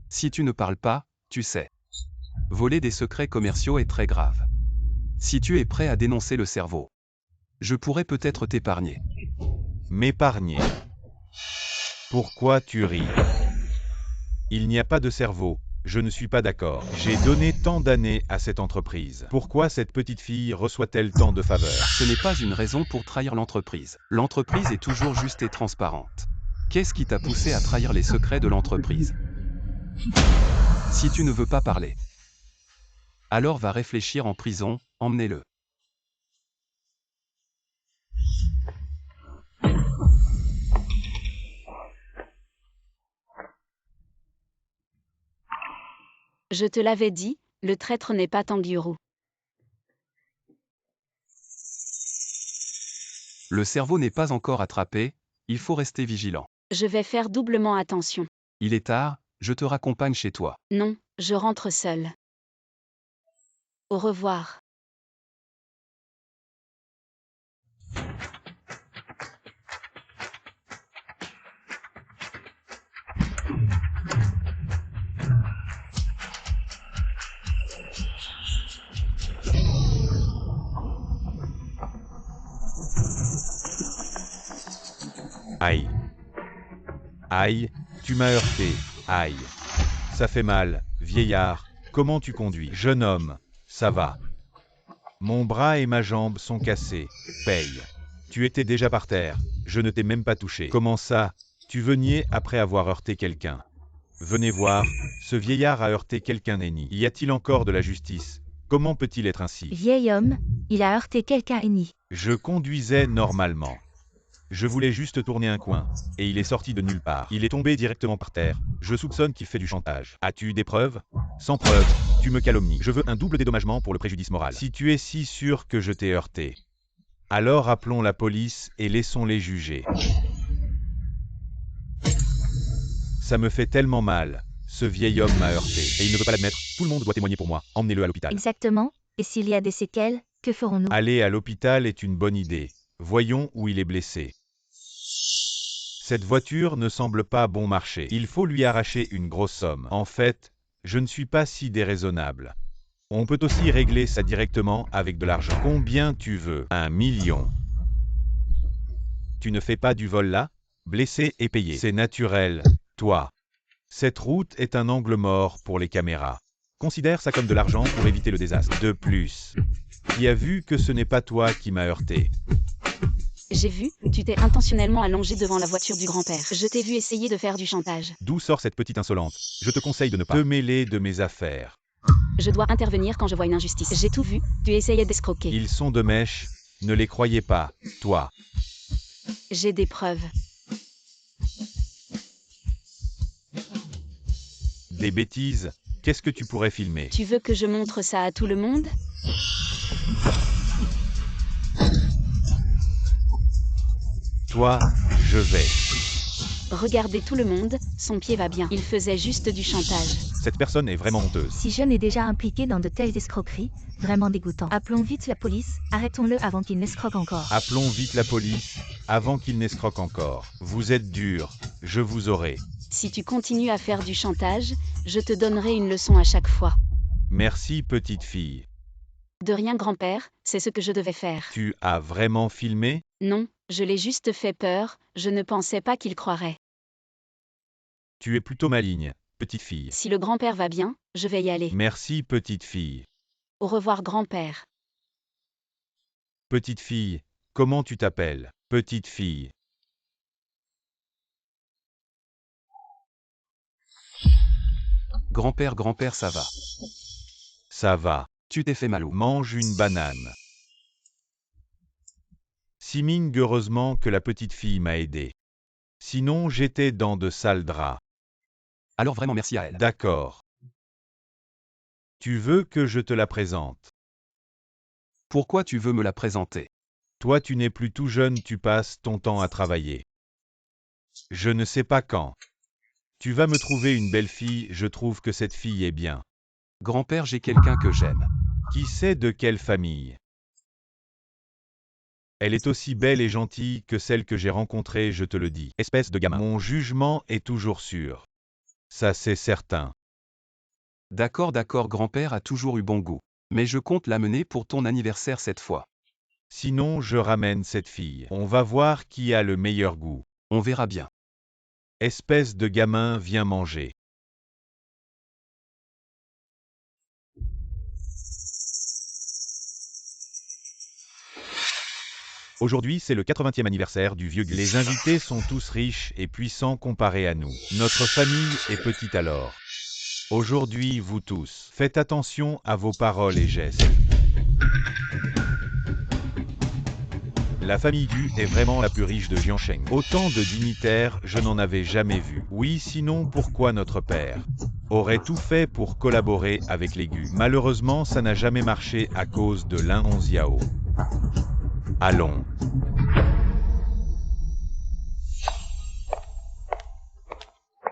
Si tu ne parles pas, tu sais. Voler des secrets commerciaux est très grave. Si tu es prêt à dénoncer le cerveau, je pourrais peut-être t'épargner. M'épargner. Pourquoi tu ris? Il n'y a pas de cerveau, je ne suis pas d'accord. J'ai donné tant d'années à cette entreprise. Pourquoi cette petite fille reçoit-elle tant de faveurs? Ce n'est pas une raison pour trahir l'entreprise. L'entreprise est toujours juste et transparente. Qu'est-ce qui t'a poussé à trahir les secrets de l'entreprise? Si tu ne veux pas parler, alors va réfléchir en prison, emmenez-le. Je te l'avais dit, le traître n'est pas Tangyuru. Le cerveau n'est pas encore attrapé, il faut rester vigilant. Je vais faire doublement attention. Il est tard, je te raccompagne chez toi. Non, je rentre seule. Au revoir. Aïe. Aïe, tu m'as heurté. Aïe. Ça fait mal, vieillard. Comment tu conduis? Jeune homme, ça va. Mon bras et ma jambe sont cassés. Paye. Tu étais déjà par terre. Je ne t'ai même pas touché. Comment ça? Tu veux nier après avoir heurté quelqu'un? Venez voir, ce vieillard a heurté quelqu'un et nie. Y a-t-il encore de la justice? Comment peut-il être ainsi? Vieil homme, il a heurté quelqu'un et nie. Je conduisais normalement. Je voulais juste tourner un coin, et il est sorti de nulle part. Il est tombé directement par terre. Je soupçonne qu'il fait du chantage. As-tu eu des preuves? Sans preuves, tu me calomnies. Je veux un double dédommagement pour le préjudice moral. Si tu es si sûr que je t'ai heurté, alors appelons la police et laissons-les juger. Ça me fait tellement mal. Ce vieil homme m'a heurté, et il ne veut pas l'admettre. Tout le monde doit témoigner pour moi. Emmenez-le à l'hôpital. Exactement, et s'il y a des séquelles, que ferons-nous? Aller à l'hôpital est une bonne idée. Voyons où il est blessé. Cette voiture ne semble pas bon marché. Il faut lui arracher une grosse somme. En fait, je ne suis pas si déraisonnable. On peut aussi régler ça directement avec de l'argent. Combien tu veux? 1 million. Tu ne fais pas du vol là? Blessé et payé. C'est naturel, toi. Cette route est un angle mort pour les caméras. Considère ça comme de l'argent pour éviter le désastre. De plus, qui a vu que ce n'est pas toi qui m'as heurté? J'ai vu, tu t'es intentionnellement allongé devant la voiture du grand-père. Je t'ai vu essayer de faire du chantage. D'où sort cette petite insolente? Je te conseille de ne pas te mêler de mes affaires. Je dois intervenir quand je vois une injustice. J'ai tout vu, tu essayais d'escroquer. Ils sont de mèche, ne les croyez pas, toi. J'ai des preuves. Des bêtises? Qu'est-ce que tu pourrais filmer? Tu veux que je montre ça à tout le monde? Toi, je vais. Regardez tout le monde, son pied va bien. Il faisait juste du chantage. Cette personne est vraiment honteuse. Si John est déjà impliqué dans de telles escroqueries, vraiment dégoûtant. Appelons vite la police, arrêtons-le avant qu'il n'escroque encore. Appelons vite la police, avant qu'il n'escroque encore. Vous êtes dur, je vous aurai. Si tu continues à faire du chantage, je te donnerai une leçon à chaque fois. Merci petite fille. De rien grand-père, c'est ce que je devais faire. Tu as vraiment filmé? Non, je l'ai juste fait peur, je ne pensais pas qu'il croirait. Tu es plutôt maligne, petite fille. Si le grand-père va bien, je vais y aller. Merci petite fille. Au revoir grand-père. Petite fille, comment tu t'appelles? Petite fille. Grand-père, ça va. Ça va. Tu t'es fait mal où? Mange une banane. Siming, heureusement que la petite fille m'a aidé. Sinon, j'étais dans de sales draps. Alors vraiment merci à elle. D'accord. Tu veux que je te la présente? Pourquoi tu veux me la présenter? Toi, tu n'es plus tout jeune, tu passes ton temps à travailler. Je ne sais pas quand. Tu vas me trouver une belle fille, je trouve que cette fille est bien. Grand-père, j'ai quelqu'un que j'aime. Qui sait de quelle famille? Elle est aussi belle et gentille que celle que j'ai rencontrée, je te le dis. Espèce de gamin. Mon jugement est toujours sûr. Ça, c'est certain. D'accord, grand-père a toujours eu bon goût. Mais je compte l'amener pour ton anniversaire cette fois. Sinon, je ramène cette fille. On va voir qui a le meilleur goût. On verra bien. Espèce de gamin, viens manger. Aujourd'hui, c'est le 80e anniversaire du vieux Gus. Les invités sont tous riches et puissants comparés à nous. Notre famille est petite alors. Aujourd'hui, vous tous, faites attention à vos paroles et gestes. La famille Gu est vraiment la plus riche de Jiangsheng. Autant de dignitaires, je n'en avais jamais vu. Oui, sinon pourquoi notre père aurait tout fait pour collaborer avec les Gu? Malheureusement, ça n'a jamais marché à cause de Lin Hongxiao. Allons.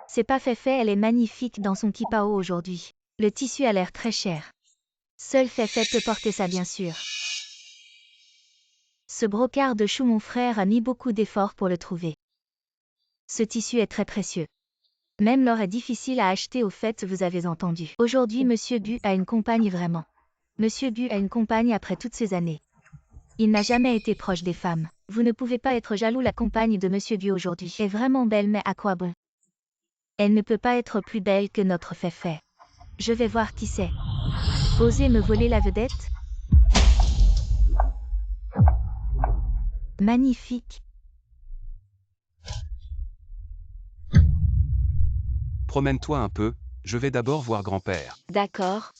C'est pas Feifei, elle est magnifique dans son kipao aujourd'hui. Le tissu a l'air très cher. Seul Feifei peut porter ça bien sûr. Ce brocart de chou, mon frère a mis beaucoup d'efforts pour le trouver. Ce tissu est très précieux. Même l'or est difficile à acheter, au fait, vous avez entendu. Aujourd'hui, Monsieur Gu a une compagne vraiment. Monsieur Gu a une compagne après toutes ces années. Il n'a jamais été proche des femmes. Vous ne pouvez pas être jaloux, la compagne de Monsieur Gu aujourd'hui est vraiment belle, mais à quoi bon? Elle ne peut pas être plus belle que notre Feifei. Je vais voir qui c'est. Osez me voler la vedette? Magnifique. Promène-toi un peu, je vais d'abord voir grand-père. D'accord.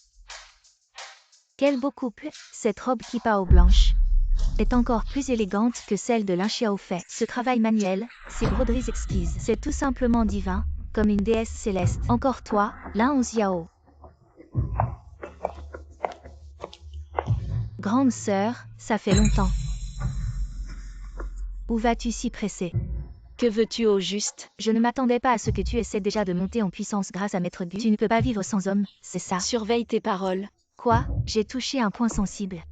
Quel beau couple, cette robe kipao blanche est encore plus élégante que celle de Lin Xiaofei. Ce travail manuel, ces broderies exquises, c'est tout simplement divin, comme une déesse céleste. Encore toi, Lin Hongxiao. Grande sœur, ça fait longtemps. Où vas-tu si pressée? Que veux-tu au juste? Je ne m'attendais pas à ce que tu essaies déjà de monter en puissance grâce à Maître Gu. Tu ne peux pas vivre sans homme, c'est ça? Surveille tes paroles. Quoi? J'ai touché un point sensible.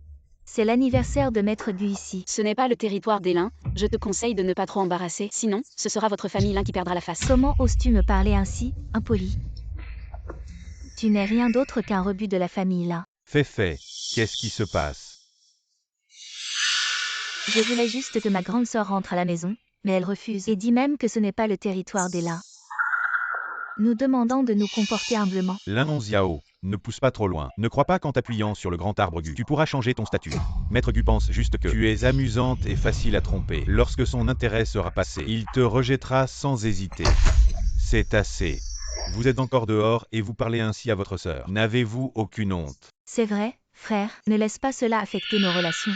C'est l'anniversaire de Maître Gu ici. Ce n'est pas le territoire des Lin, je te conseille de ne pas trop embarrasser, sinon, ce sera votre famille Lin qui perdra la face. Comment oses-tu me parler ainsi, impoli? Tu n'es rien d'autre qu'un rebut de la famille Lin. Feifei, qu'est-ce qui se passe? Je voulais juste que ma grande sœur rentre à la maison, mais elle refuse et dit même que ce n'est pas le territoire des Lin. Nous demandons de nous comporter humblement. Lin Hongxiao, ne pousse pas trop loin. Ne crois pas qu'en t'appuyant sur le grand arbre Gu, tu pourras changer ton statut. Maître Gu pense juste que tu es amusante et facile à tromper. Lorsque son intérêt sera passé, il te rejettera sans hésiter. C'est assez. Vous êtes encore dehors et vous parlez ainsi à votre sœur. N'avez-vous aucune honte? C'est vrai, frère, ne laisse pas cela affecter nos relations.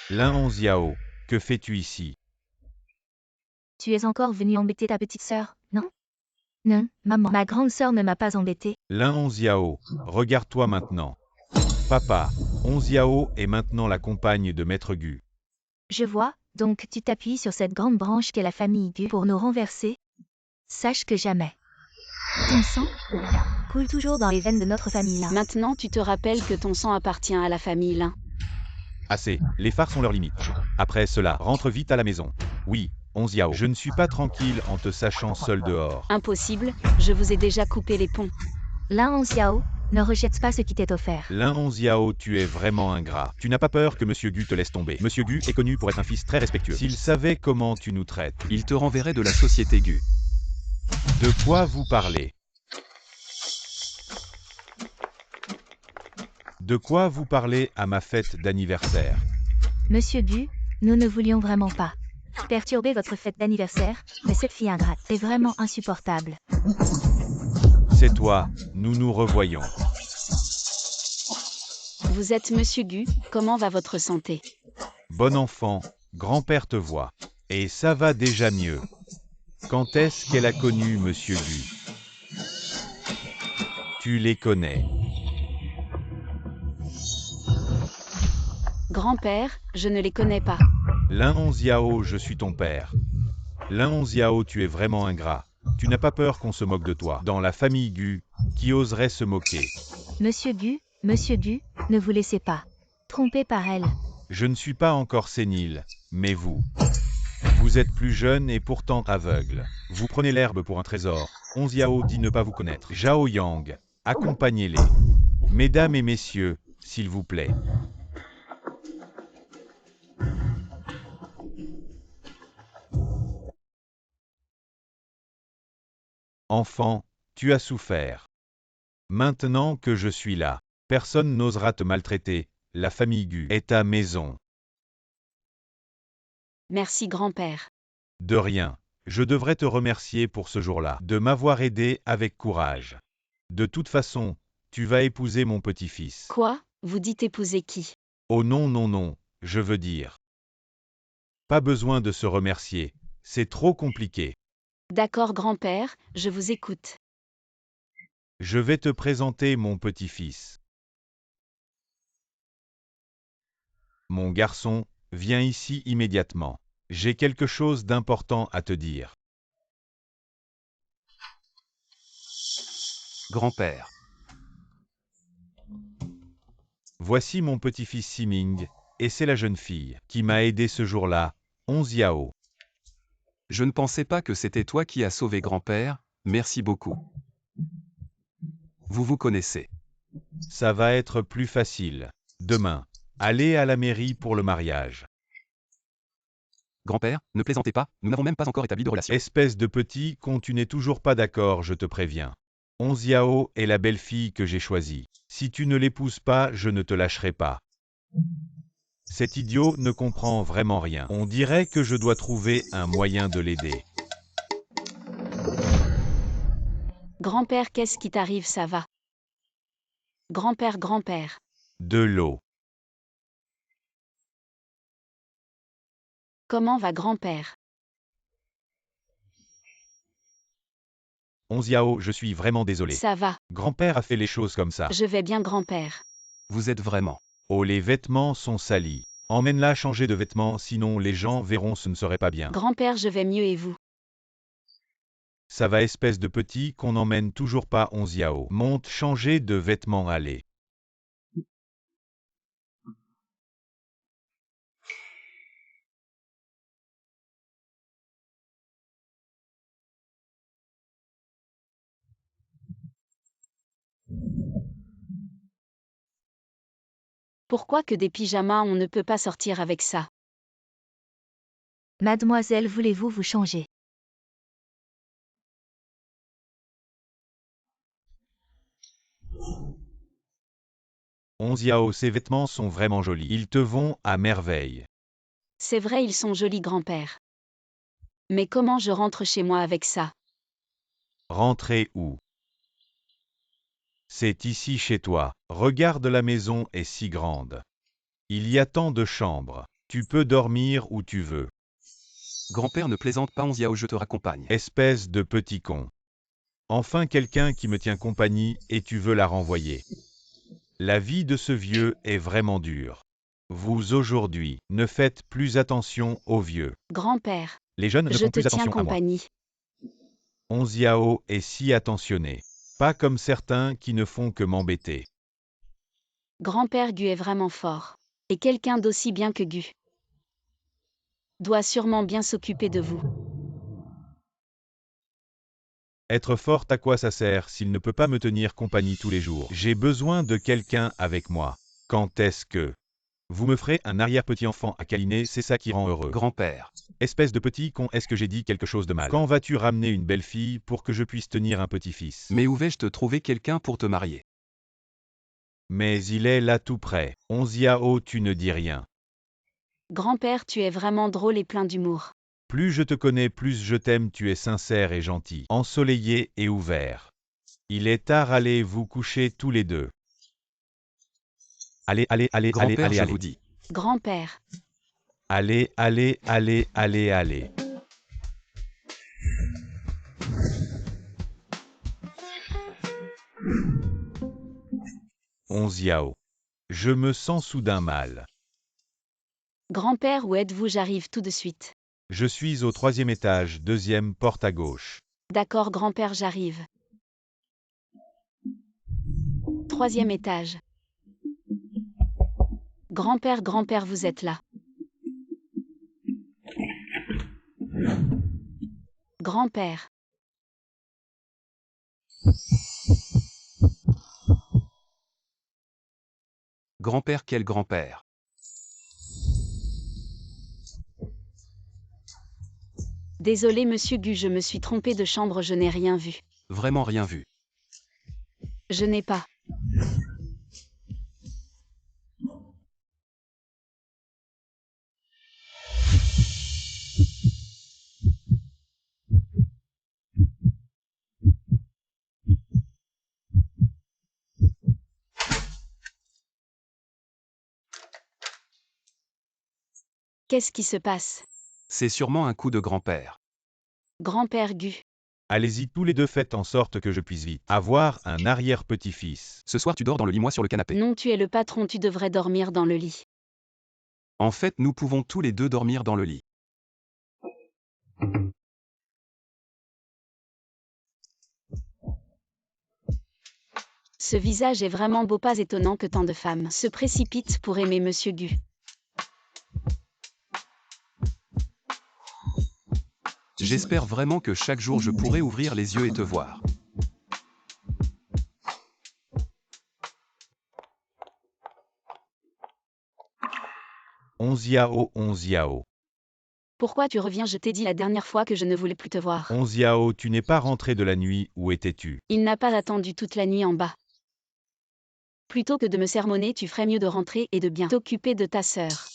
Lin Hongxiao, que fais-tu ici? Tu es encore venu embêter ta petite sœur, non? Non, maman. Ma grande sœur ne m'a pas embêtée. Lin Hongxiao, regarde-toi maintenant. Papa, Hongxiao est maintenant la compagne de Maître Gu. Je vois, donc tu t'appuies sur cette grande branche qu'est la famille Gu pour nous renverser? Sache que jamais. Ton sang coule toujours dans les veines de notre famille Lin. Maintenant tu te rappelles que ton sang appartient à la famille Lin. Assez, les phares sont leurs limites. Après cela, rentre vite à la maison. Oui, Hongxiao, je ne suis pas tranquille en te sachant seul dehors. Impossible, je vous ai déjà coupé les ponts. Lin Hongxiao, ne rejette pas ce qui t'est offert. Lin Hongxiao, tu es vraiment ingrat. Tu n'as pas peur que Monsieur Gu te laisse tomber. Monsieur Gu est connu pour être un fils très respectueux. S'il savait comment tu nous traites. Il te renverrait de la société Gu. De quoi vous parlez? De quoi vous parlez à ma fête d'anniversaire? Monsieur Gu, nous ne voulions vraiment pas perturber votre fête d'anniversaire, mais cette fille ingrate est vraiment insupportable. C'est toi, nous nous revoyons. Vous êtes Monsieur Gu, comment va votre santé? Bon enfant, grand-père te voit. Et ça va déjà mieux. Quand est-ce qu'elle a connu Monsieur Gu? Tu les connais. Grand-père, je ne les connais pas. Lin Onziao, je suis ton père. Lin Onziao, tu es vraiment ingrat. Tu n'as pas peur qu'on se moque de toi. Dans la famille Gu, qui oserait se moquer? Monsieur Gu, ne vous laissez pas tromper par elle. Je ne suis pas encore sénile, mais vous. Vous êtes plus jeune et pourtant aveugle. Vous prenez l'herbe pour un trésor. Onziao dit ne pas vous connaître. Zhao Yang, accompagnez-les. Mesdames et messieurs, s'il vous plaît. Enfant, tu as souffert. Maintenant que je suis là, personne n'osera te maltraiter. La famille Gu est à maison. Merci grand-père. De rien. Je devrais te remercier pour ce jour-là, de m'avoir aidé avec courage. De toute façon, tu vas épouser mon petit-fils. Quoi? Vous dites épouser qui? Oh non, non, non, je veux dire. Pas besoin de se remercier, c'est trop compliqué. D'accord grand-père, je vous écoute. Je vais te présenter mon petit-fils. Mon garçon, viens ici immédiatement. J'ai quelque chose d'important à te dire. Grand-père. Voici mon petit-fils Siming, et c'est la jeune fille qui m'a aidé ce jour-là, Onziao. Je ne pensais pas que c'était toi qui as sauvé grand-père, merci beaucoup. Vous vous connaissez. Ça va être plus facile. Demain, allez à la mairie pour le mariage. Grand-père, ne plaisantez pas, nous n'avons même pas encore établi de relation. Espèce de petit con, tu n'es toujours pas d'accord, je te préviens. Onziao est la belle-fille que j'ai choisie. Si tu ne l'épouses pas, je ne te lâcherai pas. Cet idiot ne comprend vraiment rien. On dirait que je dois trouver un moyen de l'aider. Grand-père, qu'est-ce qui t'arrive, ça va? Grand-père, grand-père. De l'eau. Comment va grand-père? Onziao, je suis vraiment désolé. Ça va. Grand-père a fait les choses comme ça. Je vais bien grand-père. Vous êtes vraiment. Oh, les vêtements sont salis. Emmène-la changer de vêtements, sinon les gens verront, ce ne serait pas bien. Grand-père, je vais mieux et vous? Ça va, espèce de petit qu'on n'emmène toujours pas Onziao. Monte changer de vêtements, allez. Pourquoi que des pyjamas, on ne peut pas sortir avec ça? Mademoiselle, voulez-vous vous changer? Onziao, ces vêtements sont vraiment jolis. Ils te vont à merveille. C'est vrai, ils sont jolis grand-père. Mais comment je rentre chez moi avec ça? Rentrer où? C'est ici chez toi. Regarde, la maison est si grande. Il y a tant de chambres. Tu peux dormir où tu veux. Grand-père, ne plaisante pas, Onziao, je te raccompagne. Espèce de petit con. Enfin quelqu'un qui me tient compagnie et tu veux la renvoyer. La vie de ce vieux est vraiment dure. Vous aujourd'hui, ne faites plus attention aux vieux. Grand-père, Les jeunes ne je font te plus tiens attention à moi. compagnie. Onziao est si attentionné. Pas comme certains qui ne font que m'embêter. Grand-père Gu est vraiment fort. Et quelqu'un d'aussi bien que Gu doit sûrement bien s'occuper de vous. Être forte, à quoi ça sert s'il ne peut pas me tenir compagnie tous les jours? J'ai besoin de quelqu'un avec moi. Quand est-ce que vous me ferez un arrière-petit-enfant à câliner? C'est ça qui rend heureux. Grand-père. Espèce de petit con, est-ce que j'ai dit quelque chose de mal? Quand vas-tu ramener une belle fille pour que je puisse tenir un petit-fils? Mais où vais-je te trouver quelqu'un pour te marier? Mais il est là tout près. Onziao, tu ne dis rien. Grand-père, tu es vraiment drôle et plein d'humour. Plus je te connais, plus je t'aime, tu es sincère et gentil, ensoleillé et ouvert. Il est tard, allez vous coucher tous les deux. Allez, Grand-père, je vous dis. Grand-père. Allez. 11 Yao. Je me sens soudain mal. Grand-père, où êtes-vous? J'arrive tout de suite. Je suis au 3e étage, 2e porte à gauche. D'accord, grand-père, j'arrive. 3e étage. Grand-père, vous êtes là. Grand-père. Grand-père, quel grand-père? Désolé, monsieur Gu, je me suis trompé de chambre, je n'ai rien vu. Vraiment rien vu. Je n'ai pas. Qu'est-ce qui se passe? C'est sûrement un coup de grand-père. Grand-père Gu. Allez-y tous les deux, faites en sorte que je puisse vite avoir un arrière-petit-fils. Ce soir tu dors dans le lit, moi sur le canapé. Non, tu es le patron, tu devrais dormir dans le lit. En fait, nous pouvons tous les deux dormir dans le lit. Ce visage est vraiment beau, pas étonnant que tant de femmes se précipitent pour aimer monsieur Gu. J'espère vraiment que chaque jour je pourrai ouvrir les yeux et te voir. Onze Yao. Pourquoi tu reviens? Je t'ai dit la dernière fois que je ne voulais plus te voir. 11 Yao, tu n'es pas rentré de la nuit, où étais-tu? Il n'a pas attendu toute la nuit en bas. Plutôt que de me sermonner, tu ferais mieux de rentrer et de bien t'occuper de ta sœur.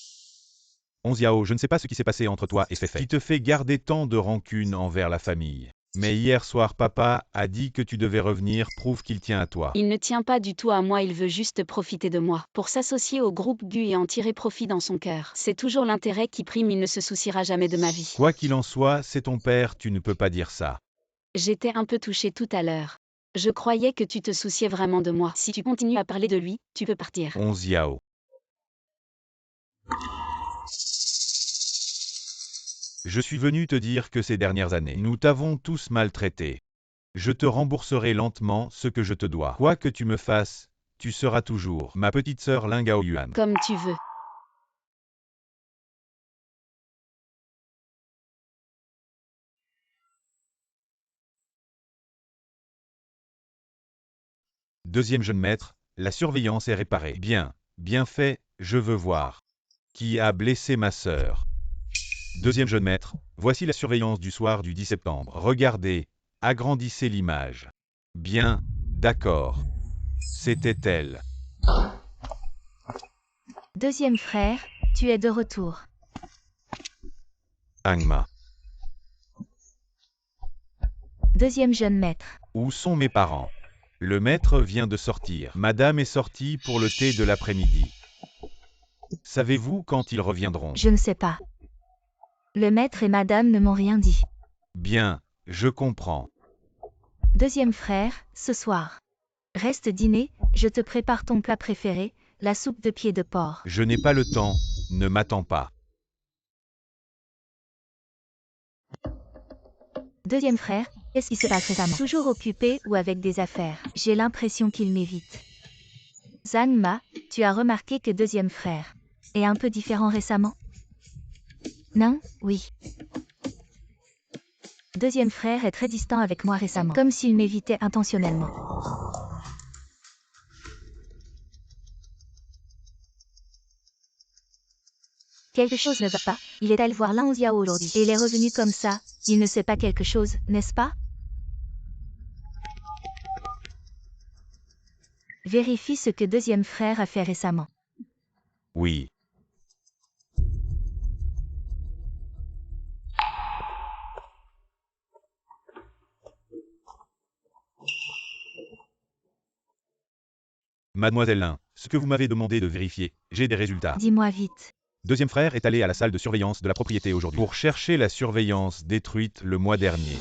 11 Yao, je ne sais pas ce qui s'est passé entre toi et Feifei, qui te fait garder tant de rancune envers la famille. Mais hier soir, papa a dit que tu devais revenir, prouve qu'il tient à toi. Il ne tient pas du tout à moi, il veut juste profiter de moi, pour s'associer au groupe Gu et en tirer profit dans son cœur. C'est toujours l'intérêt qui prime, il ne se souciera jamais de ma vie. Quoi qu'il en soit, c'est ton père, tu ne peux pas dire ça. J'étais un peu touchée tout à l'heure. Je croyais que tu te souciais vraiment de moi. Si tu continues à parler de lui, tu peux partir. 11 Yao. Je suis venu te dire que ces dernières années, nous t'avons tous maltraité. Je te rembourserai lentement ce que je te dois. Quoi que tu me fasses, tu seras toujours ma petite sœur Ling Gao Yuan. Comme tu veux. Deuxième jeune maître, la surveillance est réparée. Bien fait, je veux voir. Qui a blessé ma sœur? Deuxième jeune maître, voici la surveillance du soir du 10 septembre. Regardez, agrandissez l'image. Bien, d'accord. C'était elle. Deuxième frère, tu es de retour. Angma. Deuxième jeune maître. Où sont mes parents? Le maître vient de sortir. Madame est sortie pour le thé de l'après-midi. Savez-vous quand ils reviendront? Je ne sais pas. Le maître et madame ne m'ont rien dit. Bien, je comprends. Deuxième frère, ce soir. Reste dîner, je te prépare ton plat préféré, la soupe de pied de porc. Je n'ai pas le temps, ne m'attends pas. Deuxième frère, qu'est-ce qui se passe récemment? Toujours occupé ou avec des affaires? J'ai l'impression qu'il m'évite. Zhang-ma, tu as remarqué que deuxième frère est un peu différent récemment? Non, oui. Deuxième frère est très distant avec moi récemment, comme s'il m'évitait intentionnellement. Quelque chose ne va pas, il est allé voir Lin Xiao aujourd'hui, et il est revenu comme ça, il ne sait pas quelque chose, n'est-ce pas? Vérifie ce que deuxième frère a fait récemment. Oui. Mademoiselle Lin, ce que vous m'avez demandé de vérifier, j'ai des résultats. Dis-moi vite. Deuxième frère est allé à la salle de surveillance de la propriété aujourd'hui pour chercher la surveillance détruite le mois dernier.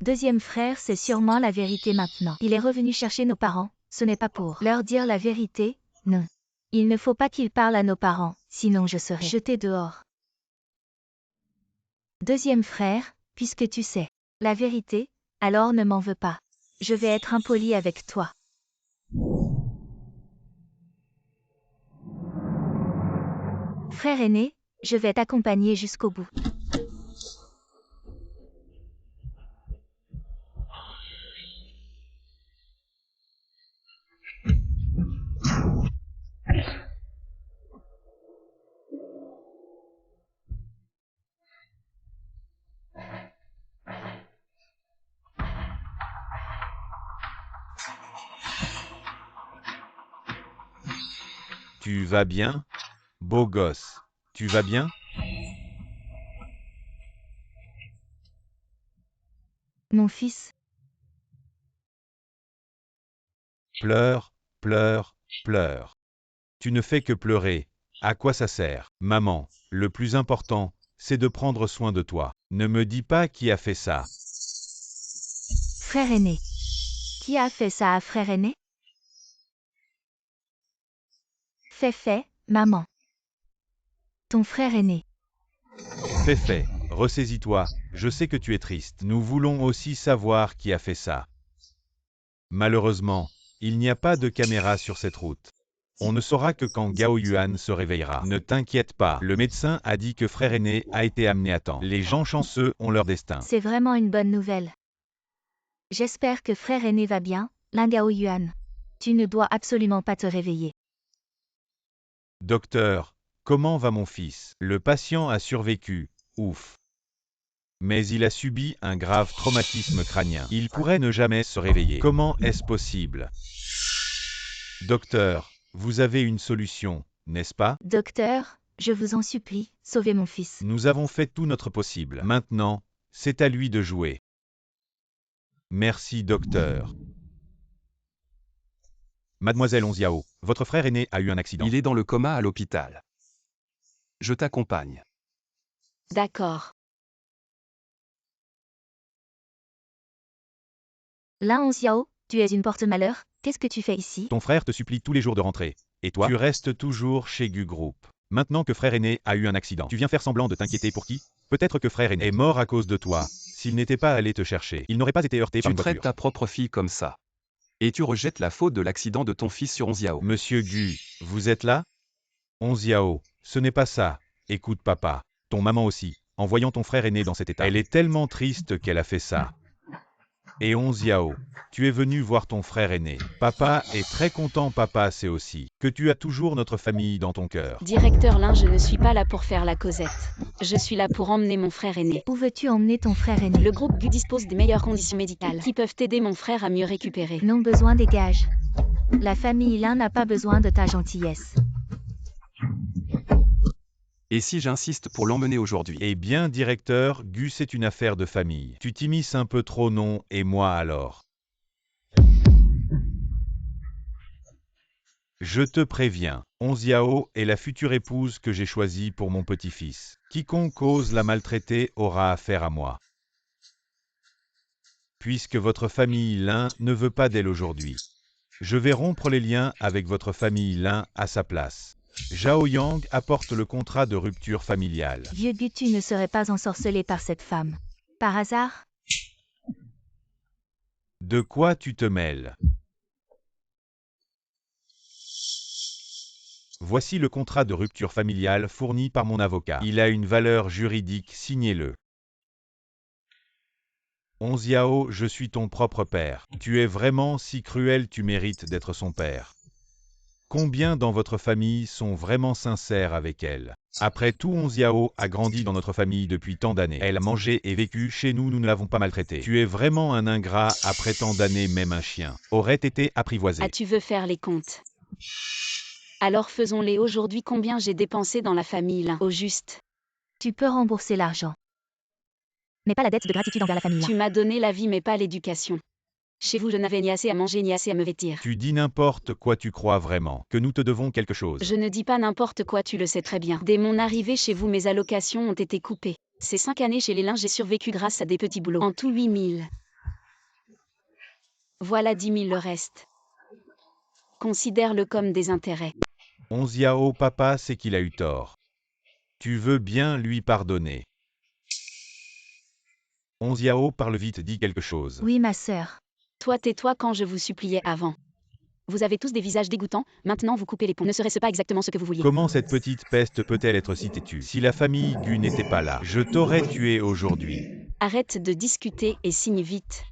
Deuxième frère, c'est sûrement la vérité maintenant. Il est revenu chercher nos parents, ce n'est pas pour leur dire la vérité, non. Il ne faut pas qu'il parle à nos parents, sinon je serai jeté dehors. Deuxième frère, puisque tu sais la vérité, alors ne m'en veux pas. Je vais être impoli avec toi. Frère aîné, je vais t'accompagner jusqu'au bout. Tu vas bien? Beau gosse. Tu vas bien? Mon fils, Pleure, pleure, pleure. Tu ne fais que pleurer. À quoi ça sert? Maman, le plus important, c'est de prendre soin de toi. Ne me dis pas qui a fait ça. frère aîné. Qui a fait ça à frère aîné? Fait, maman. Ton frère aîné. Fait, ressaisis-toi, je sais que tu es triste. Nous voulons aussi savoir qui a fait ça. Malheureusement, il n'y a pas de caméra sur cette route. On ne saura que quand Gao Yuan se réveillera. Ne t'inquiète pas, le médecin a dit que frère aîné a été amené à temps. Les gens chanceux ont leur destin. C'est vraiment une bonne nouvelle. J'espère que frère aîné va bien, Lin Gao Yuan. Tu ne dois absolument pas te réveiller. Docteur, comment va mon fils? Le patient a survécu, ouf. Mais il a subi un grave traumatisme crânien. Il pourrait ne jamais se réveiller. Comment est-ce possible? Docteur, vous avez une solution, n'est-ce pas? Docteur, je vous en supplie, sauvez mon fils. Nous avons fait tout notre possible. Maintenant, c'est à lui de jouer. Merci, docteur. Mademoiselle Onziao, votre frère aîné a eu un accident. Il est dans le coma à l'hôpital. Je t'accompagne. D'accord. Lin Onxiao, tu es une porte-malheur, qu'est-ce que tu fais ici? Ton frère te supplie tous les jours de rentrer. Et toi, tu restes toujours chez Gu Group. Maintenant que frère aîné a eu un accident, tu viens faire semblant de t'inquiéter pour qui? Peut-être que frère aîné est mort à cause de toi. S'il n'était pas allé te chercher, il n'aurait pas été heurté par Tu une traites voiture. ta propre fille comme ça. Et tu rejettes la faute de l'accident de ton fils sur Onziao. Monsieur Gu, vous êtes là? Onziao, ce n'est pas ça. Écoute papa, ton maman aussi, en voyant ton frère aîné dans cet état. Elle est tellement triste qu'elle a fait ça. Et Onziao, tu es venu voir ton frère aîné. Papa est très content, papa sait aussi que tu as toujours notre famille dans ton cœur. Directeur Lin, je ne suis pas là pour faire la causette. Je suis là pour emmener mon frère aîné. Où veux-tu emmener ton frère aîné? Le groupe GU dispose des meilleures conditions médicales qui peuvent aider mon frère à mieux récupérer. Non besoin des gages. La famille Lin n'a pas besoin de ta gentillesse. Et si j'insiste pour l'emmener aujourd'hui? Eh bien, directeur, Gu, c'est une affaire de famille. Tu t'immisces un peu trop, non, et moi alors? Je te préviens, Onziao est la future épouse que j'ai choisie pour mon petit-fils. Quiconque ose la maltraiter aura affaire à moi. Puisque votre famille Lin ne veut pas d'elle aujourd'hui, je vais rompre les liens avec votre famille Lin à sa place. Zhao Yang apporte le contrat de rupture familiale. Vieux Gu, tu ne serais pas ensorcelé par cette femme. Par hasard? De quoi tu te mêles? Voici le contrat de rupture familiale fourni par mon avocat. Il a une valeur juridique, signez-le. Onziao, je suis ton propre père. Tu es vraiment si cruel, tu mérites d'être son père. Combien dans votre famille sont vraiment sincères avec elle? Après tout, Onziao a grandi dans notre famille depuis tant d'années. Elle a mangé et vécu chez nous, nous ne l'avons pas maltraitée. Tu es vraiment un ingrat, après tant d'années, même un chien aurait été apprivoisé. Ah, tu veux faire les comptes? Alors faisons-les aujourd'hui. Combien j'ai dépensé dans la famille Lin? Au juste. Tu peux rembourser l'argent. Mais pas la dette de gratitude envers la famille. Tu m'as donné la vie mais pas l'éducation. Chez vous, je n'avais ni assez à manger ni assez à me vêtir. Tu dis n'importe quoi, tu crois vraiment que nous te devons quelque chose. Je ne dis pas n'importe quoi, tu le sais très bien. Dès mon arrivée chez vous, mes allocations ont été coupées. Ces 5 années chez les Lin, j'ai survécu grâce à des petits boulots. En tout 8 000. Voilà 10 000 le reste. Considère-le comme des intérêts. Onziao, papa sait qu'il a eu tort. Tu veux bien lui pardonner. Onziao, parle vite, dis quelque chose. Oui, ma sœur. Toi, tais-toi quand je vous suppliais avant. Vous avez tous des visages dégoûtants, maintenant vous coupez les ponts. Ne serait-ce pas exactement ce que vous vouliez? Comment cette petite peste peut-elle être si têtue? Si la famille Gu n'était pas là, je t'aurais tué aujourd'hui. Arrête de discuter et signe vite.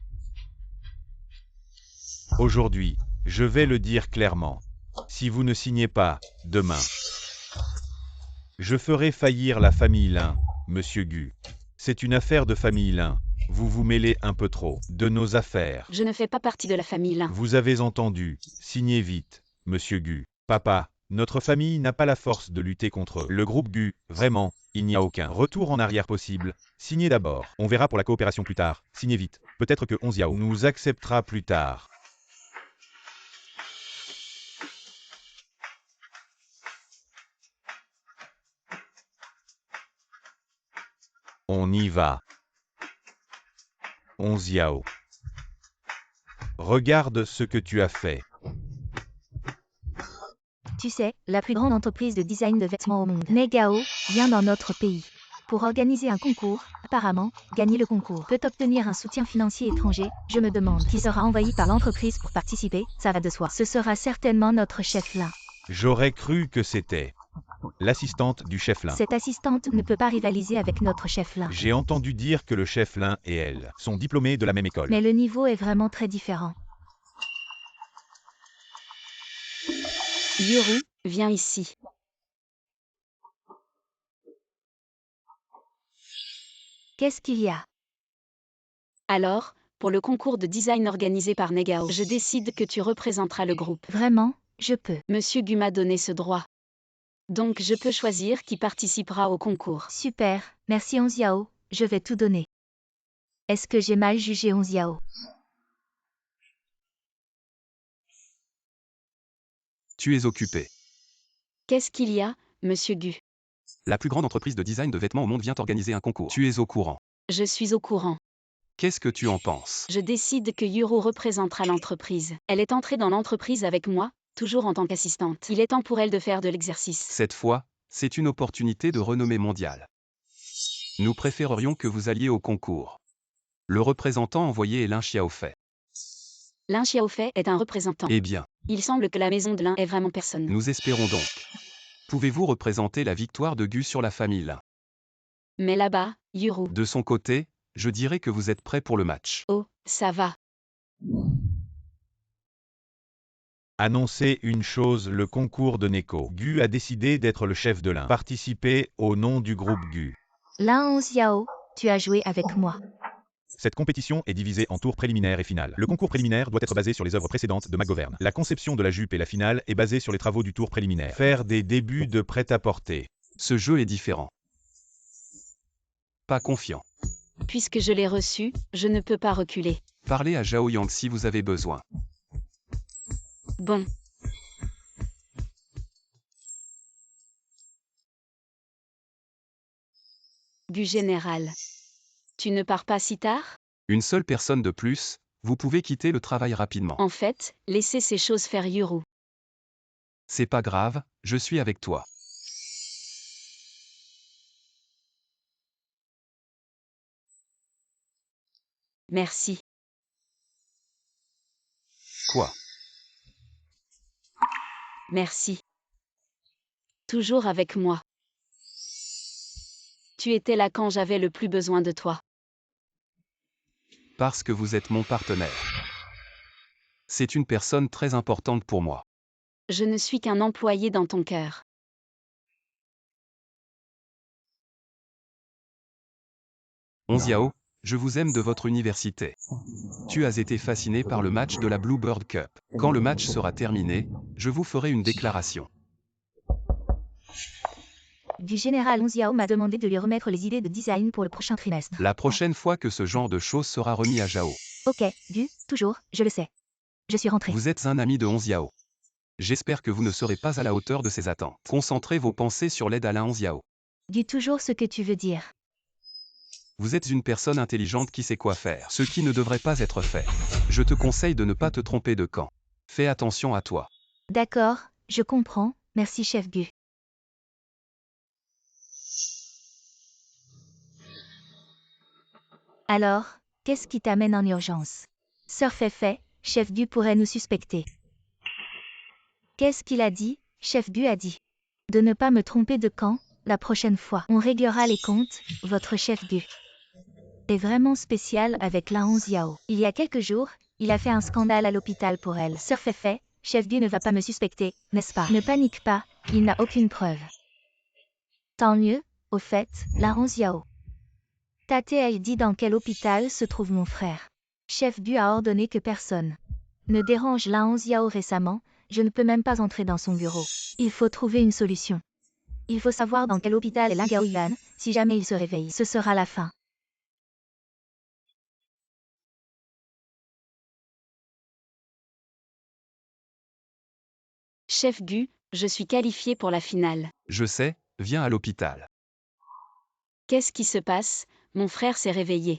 Aujourd'hui, je vais le dire clairement. Si vous ne signez pas, demain, je ferai faillir la famille Lin, monsieur Gu. C'est une affaire de famille Lin. Vous vous mêlez un peu trop de nos affaires. Je ne fais pas partie de la famille Lin. Vous avez entendu, signez vite, monsieur Gu. Papa, notre famille n'a pas la force de lutter contre le groupe Gu. Vraiment, il n'y a aucun retour en arrière possible. Signez d'abord. On verra pour la coopération plus tard. Signez vite. Peut-être que Onziao nous acceptera plus tard. On y va. Onziao. Regarde ce que tu as fait. Tu sais, la plus grande entreprise de design de vêtements au monde, Negao, vient dans notre pays. Pour organiser un concours, apparemment, gagner le concours peut obtenir un soutien financier étranger. Je me demande qui sera envoyé par l'entreprise pour participer, ça va de soi. Ce sera certainement notre chef Lin. J'aurais cru que c'était l'assistante du chef Lin. Cette assistante ne peut pas rivaliser avec notre chef Lin. J'ai entendu dire que le chef Lin et elle sont diplômés de la même école. Mais le niveau est vraiment très différent. Yuru, viens ici. Qu'est-ce qu'il y a? Alors, pour le concours de design organisé par Negao, je décide que tu représenteras le groupe. Vraiment, je peux. Monsieur Gu m'a donné ce droit. Donc je peux choisir qui participera au concours. Super, merci Onziao, je vais tout donner. Est-ce que j'ai mal jugé Onziao? Tu es occupé. Qu'est-ce qu'il y a, monsieur Gu? La plus grande entreprise de design de vêtements au monde vient organiser un concours. Tu es au courant. Je suis au courant. Qu'est-ce que tu en penses? Je décide que Yuru représentera l'entreprise. Elle est entrée dans l'entreprise avec moi, toujours en tant qu'assistante. Il est temps pour elle de faire de l'exercice. Cette fois, c'est une opportunité de renommée mondiale. Nous préférerions que vous alliez au concours. Le représentant envoyé est Lin Xiaofei. Lin Xiaofei est un représentant. Eh bien, Il semble que la maison de Lin est vraiment personne. nous espérons donc. Pouvez-vous représenter la victoire de Gu sur la famille Lin? Mais là-bas, Yuru. De son côté, je dirais que vous êtes prêt pour le match. Oh, ça va. Annoncer une chose, le concours de Neko. Gu a décidé d'être le chef de l'un. Participer au nom du groupe Gu. Lin Onziao, tu as joué avec moi. Cette compétition est divisée en tours préliminaires et finales. Le concours préliminaire doit être basé sur les œuvres précédentes de McGovern. La conception de la jupe et la finale est basée sur les travaux du tour préliminaire. Faire des débuts de prêt-à-porter. Ce jeu est différent. Pas confiant. Puisque je l'ai reçu, je ne peux pas reculer. Parlez à Zhao Yang si vous avez besoin. Bon. Gu général. Tu ne pars pas si tard? Une seule personne de plus, vous pouvez quitter le travail rapidement. En fait, laissez ces choses faire Yuru. C'est pas grave, je suis avec toi. Merci. Quoi? Merci. Toujours avec moi. Tu étais là quand j'avais le plus besoin de toi. Parce que vous êtes mon partenaire. C'est une personne très importante pour moi. Je ne suis qu'un employé dans ton cœur. Onziao, je vous aime de votre université. Tu as été fasciné par le match de la Bluebird Cup. Quand le match sera terminé, je vous ferai une déclaration. Du général Onziao m'a demandé de lui remettre les idées de design pour le prochain trimestre. La prochaine fois que ce genre de choses sera remis à Zhao. Ok, Gu, toujours, je le sais. Je suis rentré. Vous êtes un ami de Onziao. J'espère que vous ne serez pas à la hauteur de ses attentes. Concentrez vos pensées sur l'aide à la Onziao. Dis toujours ce que tu veux dire. Vous êtes une personne intelligente qui sait quoi faire, ce qui ne devrait pas être fait. Je te conseille de ne pas te tromper de camp. Fais attention à toi. D'accord, je comprends, merci chef Gu. Alors, qu'est-ce qui t'amène en urgence? Sœur Féfé, chef Gu pourrait nous suspecter. Qu'est-ce qu'il a dit? Chef Gu a dit. De ne pas me tromper de camp, la prochaine fois. On réglera les comptes, votre chef Gu. Est vraiment spécial avec la 11 Yao. Il y a quelques jours, il a fait un scandale à l'hôpital pour elle. Sœur Féfé, chef Gu ne va pas me suspecter, n'est-ce pas? Ne panique pas, il n'a aucune preuve. Tant mieux, au fait, la 11 Yao. Tate a dit dans quel hôpital se trouve mon frère. Chef Gu a ordonné que personne ne dérange la 11 Yao récemment, je ne peux même pas entrer dans son bureau. Il faut trouver une solution. Il faut savoir dans quel hôpital est Lin Gaoyuan, si jamais il se réveille. Ce sera la fin. Chef Gu, je suis qualifié pour la finale. Je sais, viens à l'hôpital. Qu'est-ce qui se passe? Mon frère s'est réveillé.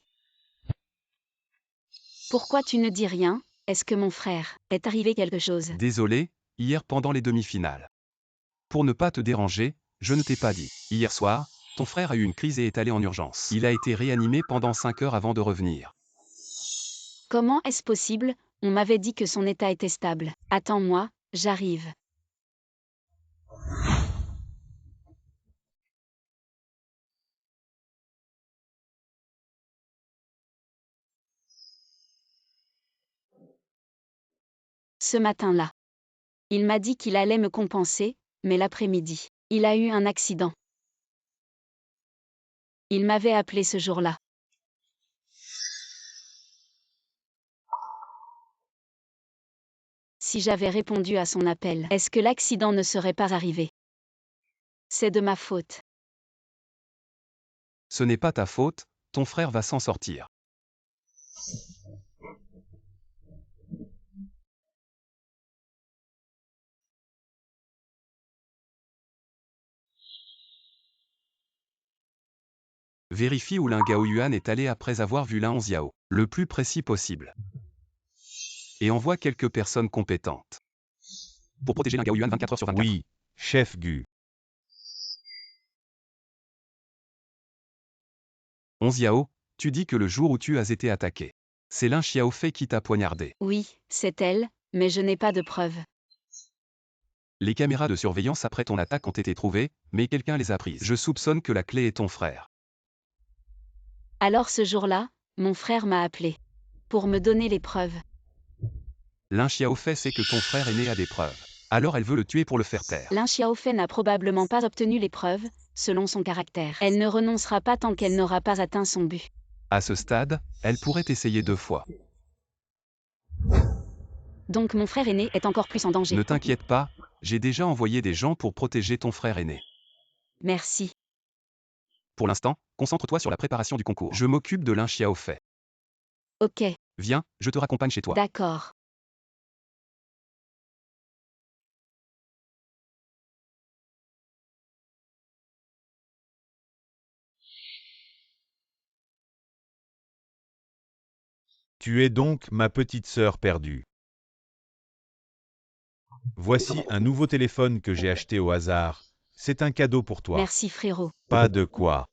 Pourquoi tu ne dis rien? Est-ce que mon frère est arrivé quelque chose? Désolé, hier pendant les demi-finales. Pour ne pas te déranger, je ne t'ai pas dit. Hier soir, ton frère a eu une crise et est allé en urgence. Il a été réanimé pendant 5 heures avant de revenir. Comment est-ce possible? On m'avait dit que son état était stable. Attends-moi, j'arrive. Ce matin-là. Il m'a dit qu'il allait me compenser, mais l'après-midi, il a eu un accident. Il m'avait appelé ce jour-là. Si j'avais répondu à son appel, est-ce que l'accident ne serait pas arrivé? C'est de ma faute. Ce n'est pas ta faute, ton frère va s'en sortir. Vérifie où Lin Gaoyuan est allé après avoir vu Lin Onziao, le plus précis possible. Et envoie quelques personnes compétentes. Pour protéger Lin Gaoyuan 24 heures sur 24. Oui, chef Gu. Onziao, tu dis que le jour où tu as été attaqué, c'est Lin Xiaofei qui t'a poignardé. Oui, c'est elle, mais je n'ai pas de preuves. Les caméras de surveillance après ton attaque ont été trouvées, mais quelqu'un les a prises. Je soupçonne que la clé est ton frère. Alors ce jour-là, mon frère m'a appelé. Pour me donner les preuves. Lin Xiaofei sait que ton frère aîné a des preuves. Alors elle veut le tuer pour le faire taire. Lin Xiaofei n'a probablement pas obtenu les preuves, selon son caractère. Elle ne renoncera pas tant qu'elle n'aura pas atteint son but. À ce stade, elle pourrait essayer 2 fois. Donc mon frère aîné est encore plus en danger. Ne t'inquiète pas, j'ai déjà envoyé des gens pour protéger ton frère aîné. Merci. Pour l'instant, concentre-toi sur la préparation du concours. Je m'occupe de Lin Xiaofei. Ok, Viens, je te raccompagne chez toi. d'accord. Tu es donc ma petite sœur perdue. Voici un nouveau téléphone que j'ai acheté au hasard. C'est un cadeau pour toi. Merci frérot. Pas de quoi.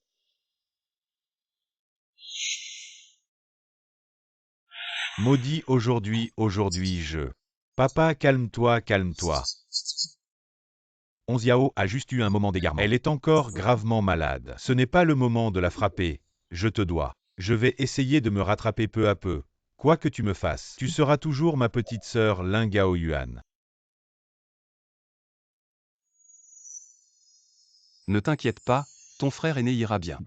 Maudit aujourd'hui je. Papa, calme-toi, calme-toi. Onziao a juste eu un moment d'égarement. Elle est encore gravement malade. Ce n'est pas le moment de la frapper. Je te dois. Je vais essayer de me rattraper peu à peu. Quoi que tu me fasses, tu seras toujours ma petite sœur Lin Gaoyuan. Ne t'inquiète pas, ton frère aîné ira bien.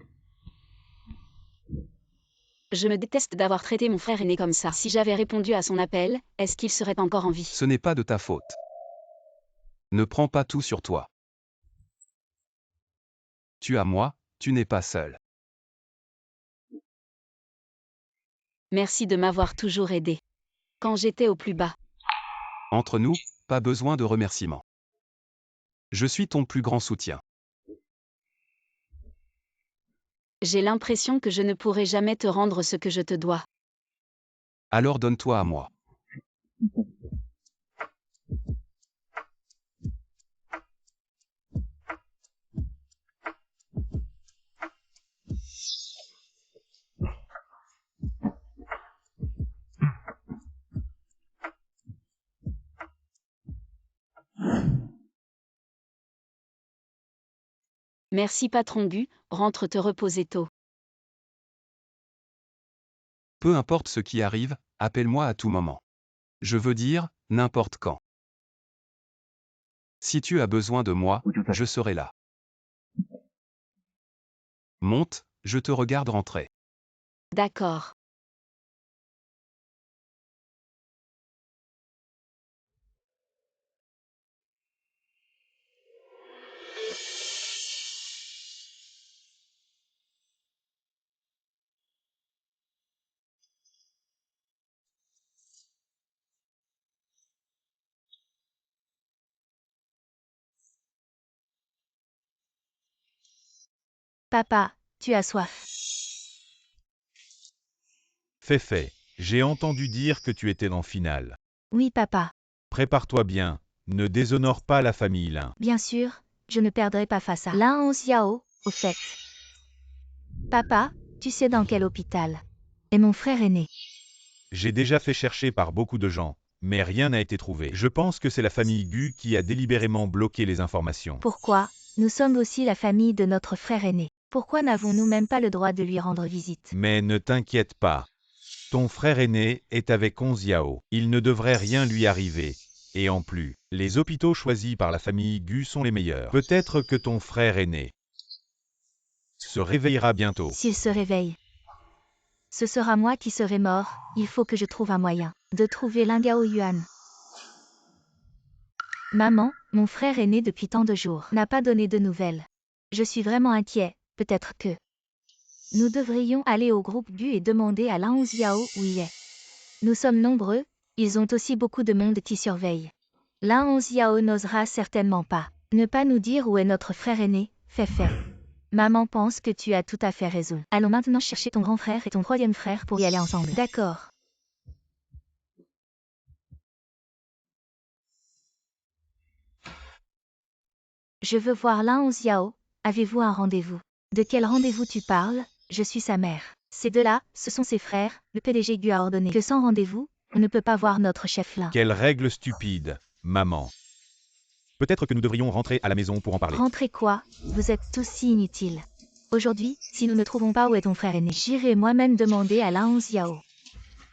Je me déteste d'avoir traité mon frère aîné comme ça. Si j'avais répondu à son appel, est-ce qu'il serait encore en vie? Ce n'est pas de ta faute. Ne prends pas tout sur toi. Tu as moi, tu n'es pas seul. Merci de m'avoir toujours aidé. Quand j'étais au plus bas. Entre nous, pas besoin de remerciements. Je suis ton plus grand soutien. J'ai l'impression que je ne pourrai jamais te rendre ce que je te dois. Alors donne-toi à moi. Merci patron Gu, rentre te reposer tôt. Peu importe ce qui arrive, appelle-moi à tout moment. Je veux dire, n'importe quand. Si tu as besoin de moi, je serai là. Monte, je te regarde rentrer. D'accord. Papa, tu as soif. Féfé, j'ai entendu dire que tu étais en finale. Oui, papa. Prépare-toi bien, ne déshonore pas la famille Lin. Bien sûr, je ne perdrai pas face à Lin Xiao, au fait. Papa, tu sais dans quel hôpital est mon frère aîné? J'ai déjà fait chercher par beaucoup de gens, mais rien n'a été trouvé. Je pense que c'est la famille Gu qui a délibérément bloqué les informations. Pourquoi? Nous sommes aussi la famille de notre frère aîné. Pourquoi n'avons-nous même pas le droit de lui rendre visite? Mais ne t'inquiète pas. Ton frère aîné est avec Onziao. Il ne devrait rien lui arriver. Et en plus, les hôpitaux choisis par la famille Gu sont les meilleurs. Peut-être que ton frère aîné se réveillera bientôt. S'il se réveille, ce sera moi qui serai mort. Il faut que je trouve un moyen de trouver Lingao Yuan. Maman, mon frère aîné depuis tant de jours n'a pas donné de nouvelles. Je suis vraiment inquiet. Peut-être que nous devrions aller au groupe Gu et demander à Lin Xiao où il est. Nous sommes nombreux, ils ont aussi beaucoup de monde qui surveille. Lin Xiao n'osera certainement pas ne pas nous dire où est notre frère aîné, Féfé. Maman pense que tu as tout à fait raison. Allons maintenant chercher ton grand frère et ton troisième frère pour y aller ensemble. D'accord. Je veux voir Lin Xiao. Avez-vous un rendez-vous? De quel rendez-vous tu parles? Je suis sa mère. Ces deux-là, ce sont ses frères. Le PDG Gu a ordonné que sans rendez-vous, on ne peut pas voir notre chef Lin. Quelle règle stupide, maman. Peut-être que nous devrions rentrer à la maison pour en parler. Rentrez quoi? Vous êtes tous si inutiles. Aujourd'hui, si nous ne trouvons pas où est ton frère aîné, j'irai moi-même demander à Lin Xiao.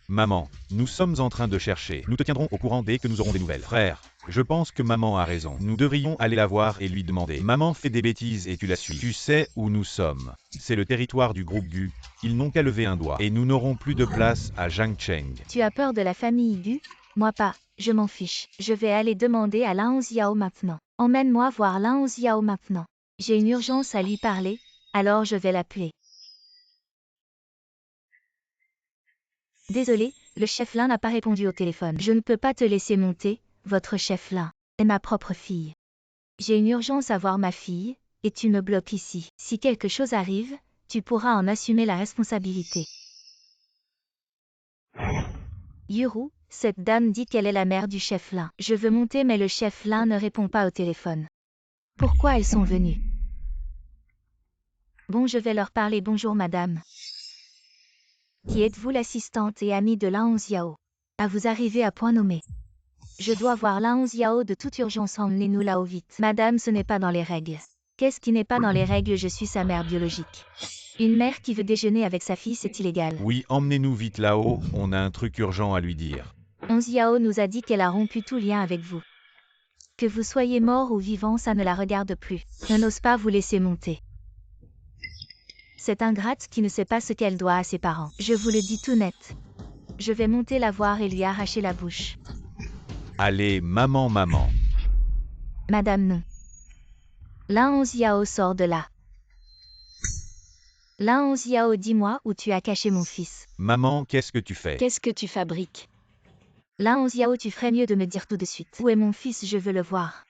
Maman, nous sommes en train de chercher. Nous te tiendrons au courant dès que nous aurons des nouvelles. Frère, je pense que maman a raison. Nous devrions aller la voir et lui demander. Maman fait des bêtises et tu la suis. Tu sais où nous sommes. C'est le territoire du groupe Gu. Ils n'ont qu'à lever un doigt. Et nous n'aurons plus de place à Zhangcheng. Tu as peur de la famille Gu? Moi pas, je m'en fiche. Je vais aller demander à Lin Xiao maintenant. Emmène-moi voir Lin Xiao maintenant. J'ai une urgence à lui parler, alors je vais l'appeler. Désolé, le chef Lin n'a pas répondu au téléphone. Je ne peux pas te laisser monter, votre chef Lin est ma propre fille. J'ai une urgence à voir ma fille, et tu me bloques ici. Si quelque chose arrive, tu pourras en assumer la responsabilité. Yuru, cette dame dit qu'elle est la mère du chef Lin. Je veux monter mais le chef Lin ne répond pas au téléphone. Pourquoi elles sont venues? Bon, je vais leur parler. Bonjour madame. Qui êtes-vous? L'assistante et amie de Lin Xiao. À vous arriver à point nommé. Je dois voir Lin Xiao de toute urgence, emmenez-nous là-haut vite. Madame, ce n'est pas dans les règles. Qu'est-ce qui n'est pas dans les règles? Je suis sa mère biologique. Une mère qui veut déjeuner avec sa fille, c'est illégal. Oui, emmenez-nous vite là-haut, on a un truc urgent à lui dire. Xiao nous a dit qu'elle a rompu tout lien avec vous. Que vous soyez mort ou vivant, ça ne la regarde plus. Je n'ose pas vous laisser monter. Cette ingrate qui ne sait pas ce qu'elle doit à ses parents. Je vous le dis tout net. Je vais monter la voir et lui arracher la bouche. Allez, maman. Madame non. Lin Xiao sort de là. Lin Hongjiao, dis-moi où tu as caché mon fils. Maman, qu'est-ce que tu fais? Qu'est-ce que tu fabriques? Lin Hongjiao, tu ferais mieux de me dire tout de suite. Où est mon fils, je veux le voir.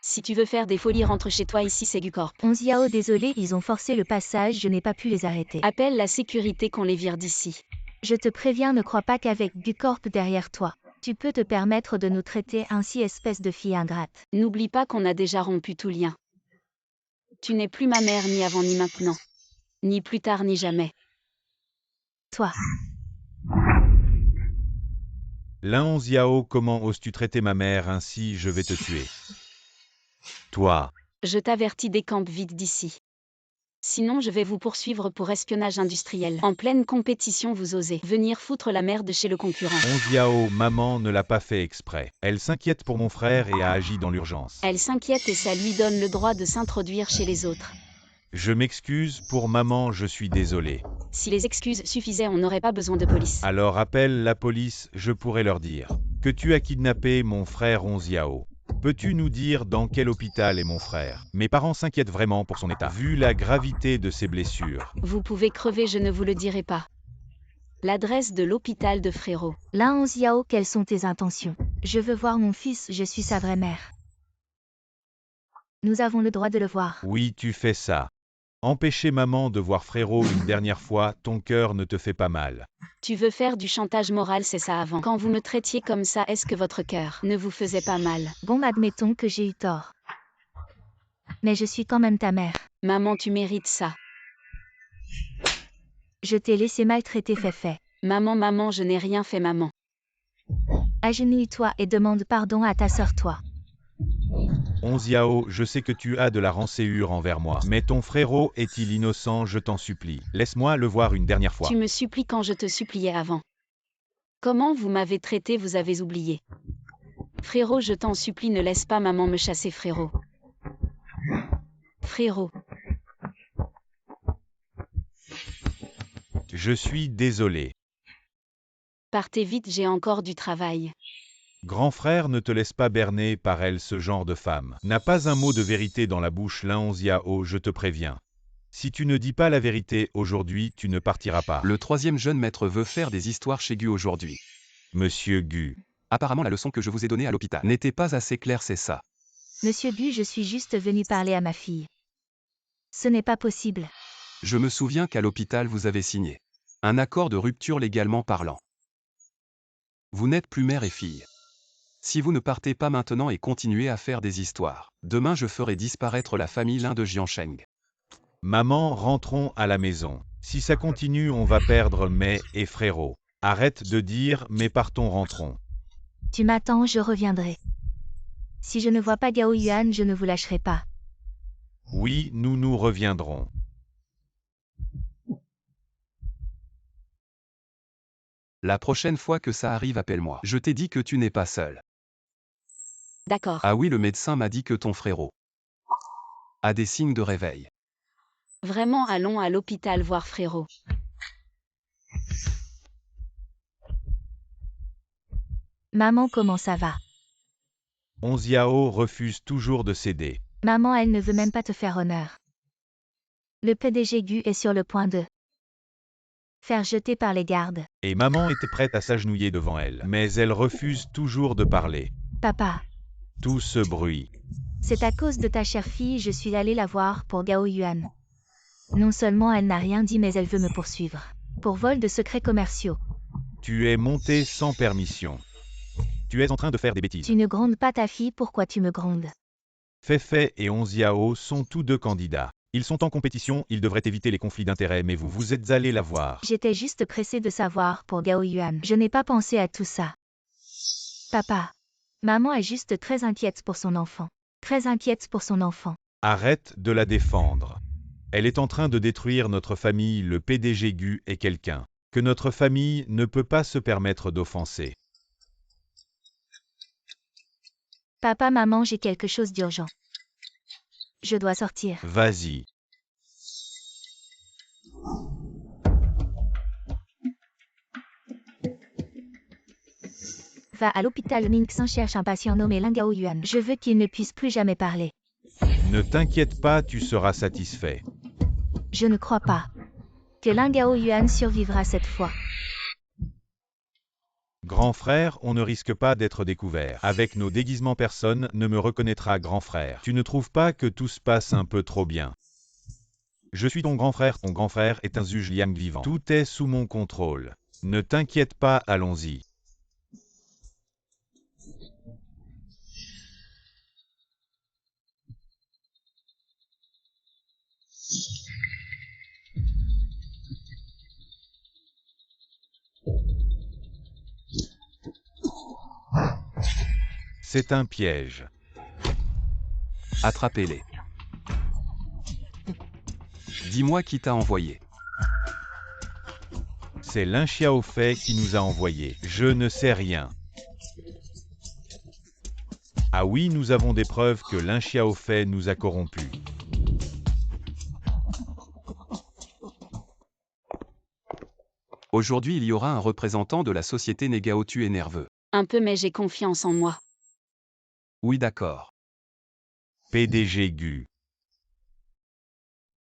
Si tu veux faire des folies, rentre chez toi, ici c'est Gucorp. Hongjiao, désolé, ils ont forcé le passage, je n'ai pas pu les arrêter. Appelle la sécurité qu'on les vire d'ici. Je te préviens, ne crois pas qu'avec Gucorp derrière toi, tu peux te permettre de nous traiter ainsi, espèce de fille ingrate. N'oublie pas qu'on a déjà rompu tout lien. Tu n'es plus ma mère ni avant ni maintenant. Ni plus tard ni jamais. Toi. Lin Hongjiao, comment oses-tu traiter ma mère ainsi? Je vais te tuer. Toi. Je t'avertis, décampe vite d'ici. Sinon je vais vous poursuivre pour espionnage industriel. En pleine compétition, vous osez venir foutre la merde chez le concurrent. Hongjiao, maman ne l'a pas fait exprès. Elle s'inquiète pour mon frère et a agi dans l'urgence. Elle s'inquiète et ça lui donne le droit de s'introduire chez les autres. Je m'excuse pour maman, je suis désolé. Si les excuses suffisaient, on n'aurait pas besoin de police. Alors appelle la police, je pourrais leur dire que tu as kidnappé mon frère Hongjiao. Peux-tu nous dire dans quel hôpital est mon frère? Mes parents s'inquiètent vraiment pour son état, vu la gravité de ses blessures. Vous pouvez crever, je ne vous le dirai pas. L'adresse de l'hôpital de Frérot. Lin Hongjiao, quelles sont tes intentions? Je veux voir mon fils, je suis sa vraie mère. Nous avons le droit de le voir. Oui, tu fais ça. Empêcher maman de voir Frérot une dernière fois, ton cœur ne te fait pas mal. Tu veux faire du chantage moral, c'est ça avant. Quand vous me traitiez comme ça, est-ce que votre cœur ne vous faisait pas mal? Bon, admettons que j'ai eu tort. Mais je suis quand même ta mère. Maman, tu mérites ça. Je t'ai laissé maltraiter Féfé. Maman, je n'ai rien fait, maman. Agenouille-toi et demande pardon à ta sœur, toi. Hongjiao, je sais que tu as de la rancœur envers moi, mais ton frérot est-il innocent? Je t'en supplie. Laisse-moi le voir une dernière fois. Tu me supplies quand je te suppliais avant. Comment vous m'avez traité, vous avez oublié. Frérot, je t'en supplie, ne laisse pas maman me chasser, frérot. Frérot. Je suis désolé. Partez vite, j'ai encore du travail. Grand frère, ne te laisse pas berner par elle, ce genre de femme. N'a pas un mot de vérité dans la bouche, Lin Hongjiao, je te préviens. Si tu ne dis pas la vérité aujourd'hui, tu ne partiras pas. Le troisième jeune maître veut faire des histoires chez Gu aujourd'hui. Monsieur Gu. Apparemment la leçon que je vous ai donnée à l'hôpital n'était pas assez claire, c'est ça. Monsieur Gu, je suis juste venu parler à ma fille. Ce n'est pas possible. Je me souviens qu'à l'hôpital vous avez signé un accord de rupture légalement parlant. Vous n'êtes plus mère et fille. Si vous ne partez pas maintenant et continuez à faire des histoires, demain je ferai disparaître la famille Lin de Jiansheng. Maman, rentrons à la maison. Si ça continue, on va perdre Mei et Frérot. Arrête de dire, mais partons, rentrons. Tu m'attends, je reviendrai. Si je ne vois pas Gao Yuan, je ne vous lâcherai pas. Oui, nous reviendrons. La prochaine fois que ça arrive, appelle-moi. Je t'ai dit que tu n'es pas seul. D'accord. Ah oui, le médecin m'a dit que ton frérot a des signes de réveil. Vraiment, allons à l'hôpital voir Frérot. Maman, comment ça va? Hongjiao refuse toujours de céder. Maman, elle ne veut même pas te faire honneur. Le PDG Gu est sur le point de faire jeter par les gardes. Et maman était prête à s'agenouiller devant elle, mais elle refuse toujours de parler. Papa, Tout ce bruit. c'est à cause de ta chère fille, je suis allée la voir pour Gao Yuan. Non seulement elle n'a rien dit, mais elle veut me poursuivre. Pour vol de secrets commerciaux. Tu es monté sans permission. Tu es en train de faire des bêtises. Tu ne grondes pas ta fille, pourquoi tu me grondes? Féfé et Hongjiao sont tous deux candidats. Ils sont en compétition, ils devraient éviter les conflits d'intérêts, mais vous êtes allés la voir. J'étais juste pressée de savoir pour Gao Yuan. Je n'ai pas pensé à tout ça. Papa, maman est juste très inquiète pour son enfant. Très inquiète pour son enfant. Arrête de la défendre. Elle est en train de détruire notre famille, le PDG Gu est quelqu'un que notre famille ne peut pas se permettre d'offenser. Papa, maman, j'ai quelque chose d'urgent. Je dois sortir. Vas-y. Va à l'hôpital Ningxin, cherche un patient nommé Lin Gao Yuan. Je veux qu'il ne puisse plus jamais parler. Ne t'inquiète pas, tu seras satisfait. Je ne crois pas. que Lin Gao Yuan survivra cette fois. Grand frère, on ne risque pas d'être découvert. Avec nos déguisements, personne ne me reconnaîtra, grand frère. Tu ne trouves pas que tout se passe un peu trop bien? Je suis ton grand frère est un Zhuge Liang vivant. Tout est sous mon contrôle. Ne t'inquiète pas, allons-y. C'est un piège. Attrapez-les. Dis-moi qui t'a envoyé. C'est Lin Xiaofei qui nous a envoyés. Je ne sais rien. Ah oui, nous avons des preuves que Lin Xiaofei nous a corrompus. Aujourd'hui, il y aura un représentant de la société Negao. Tu es nerveux. Un peu, mais j'ai confiance en moi. Oui, d'accord. PDG Gu.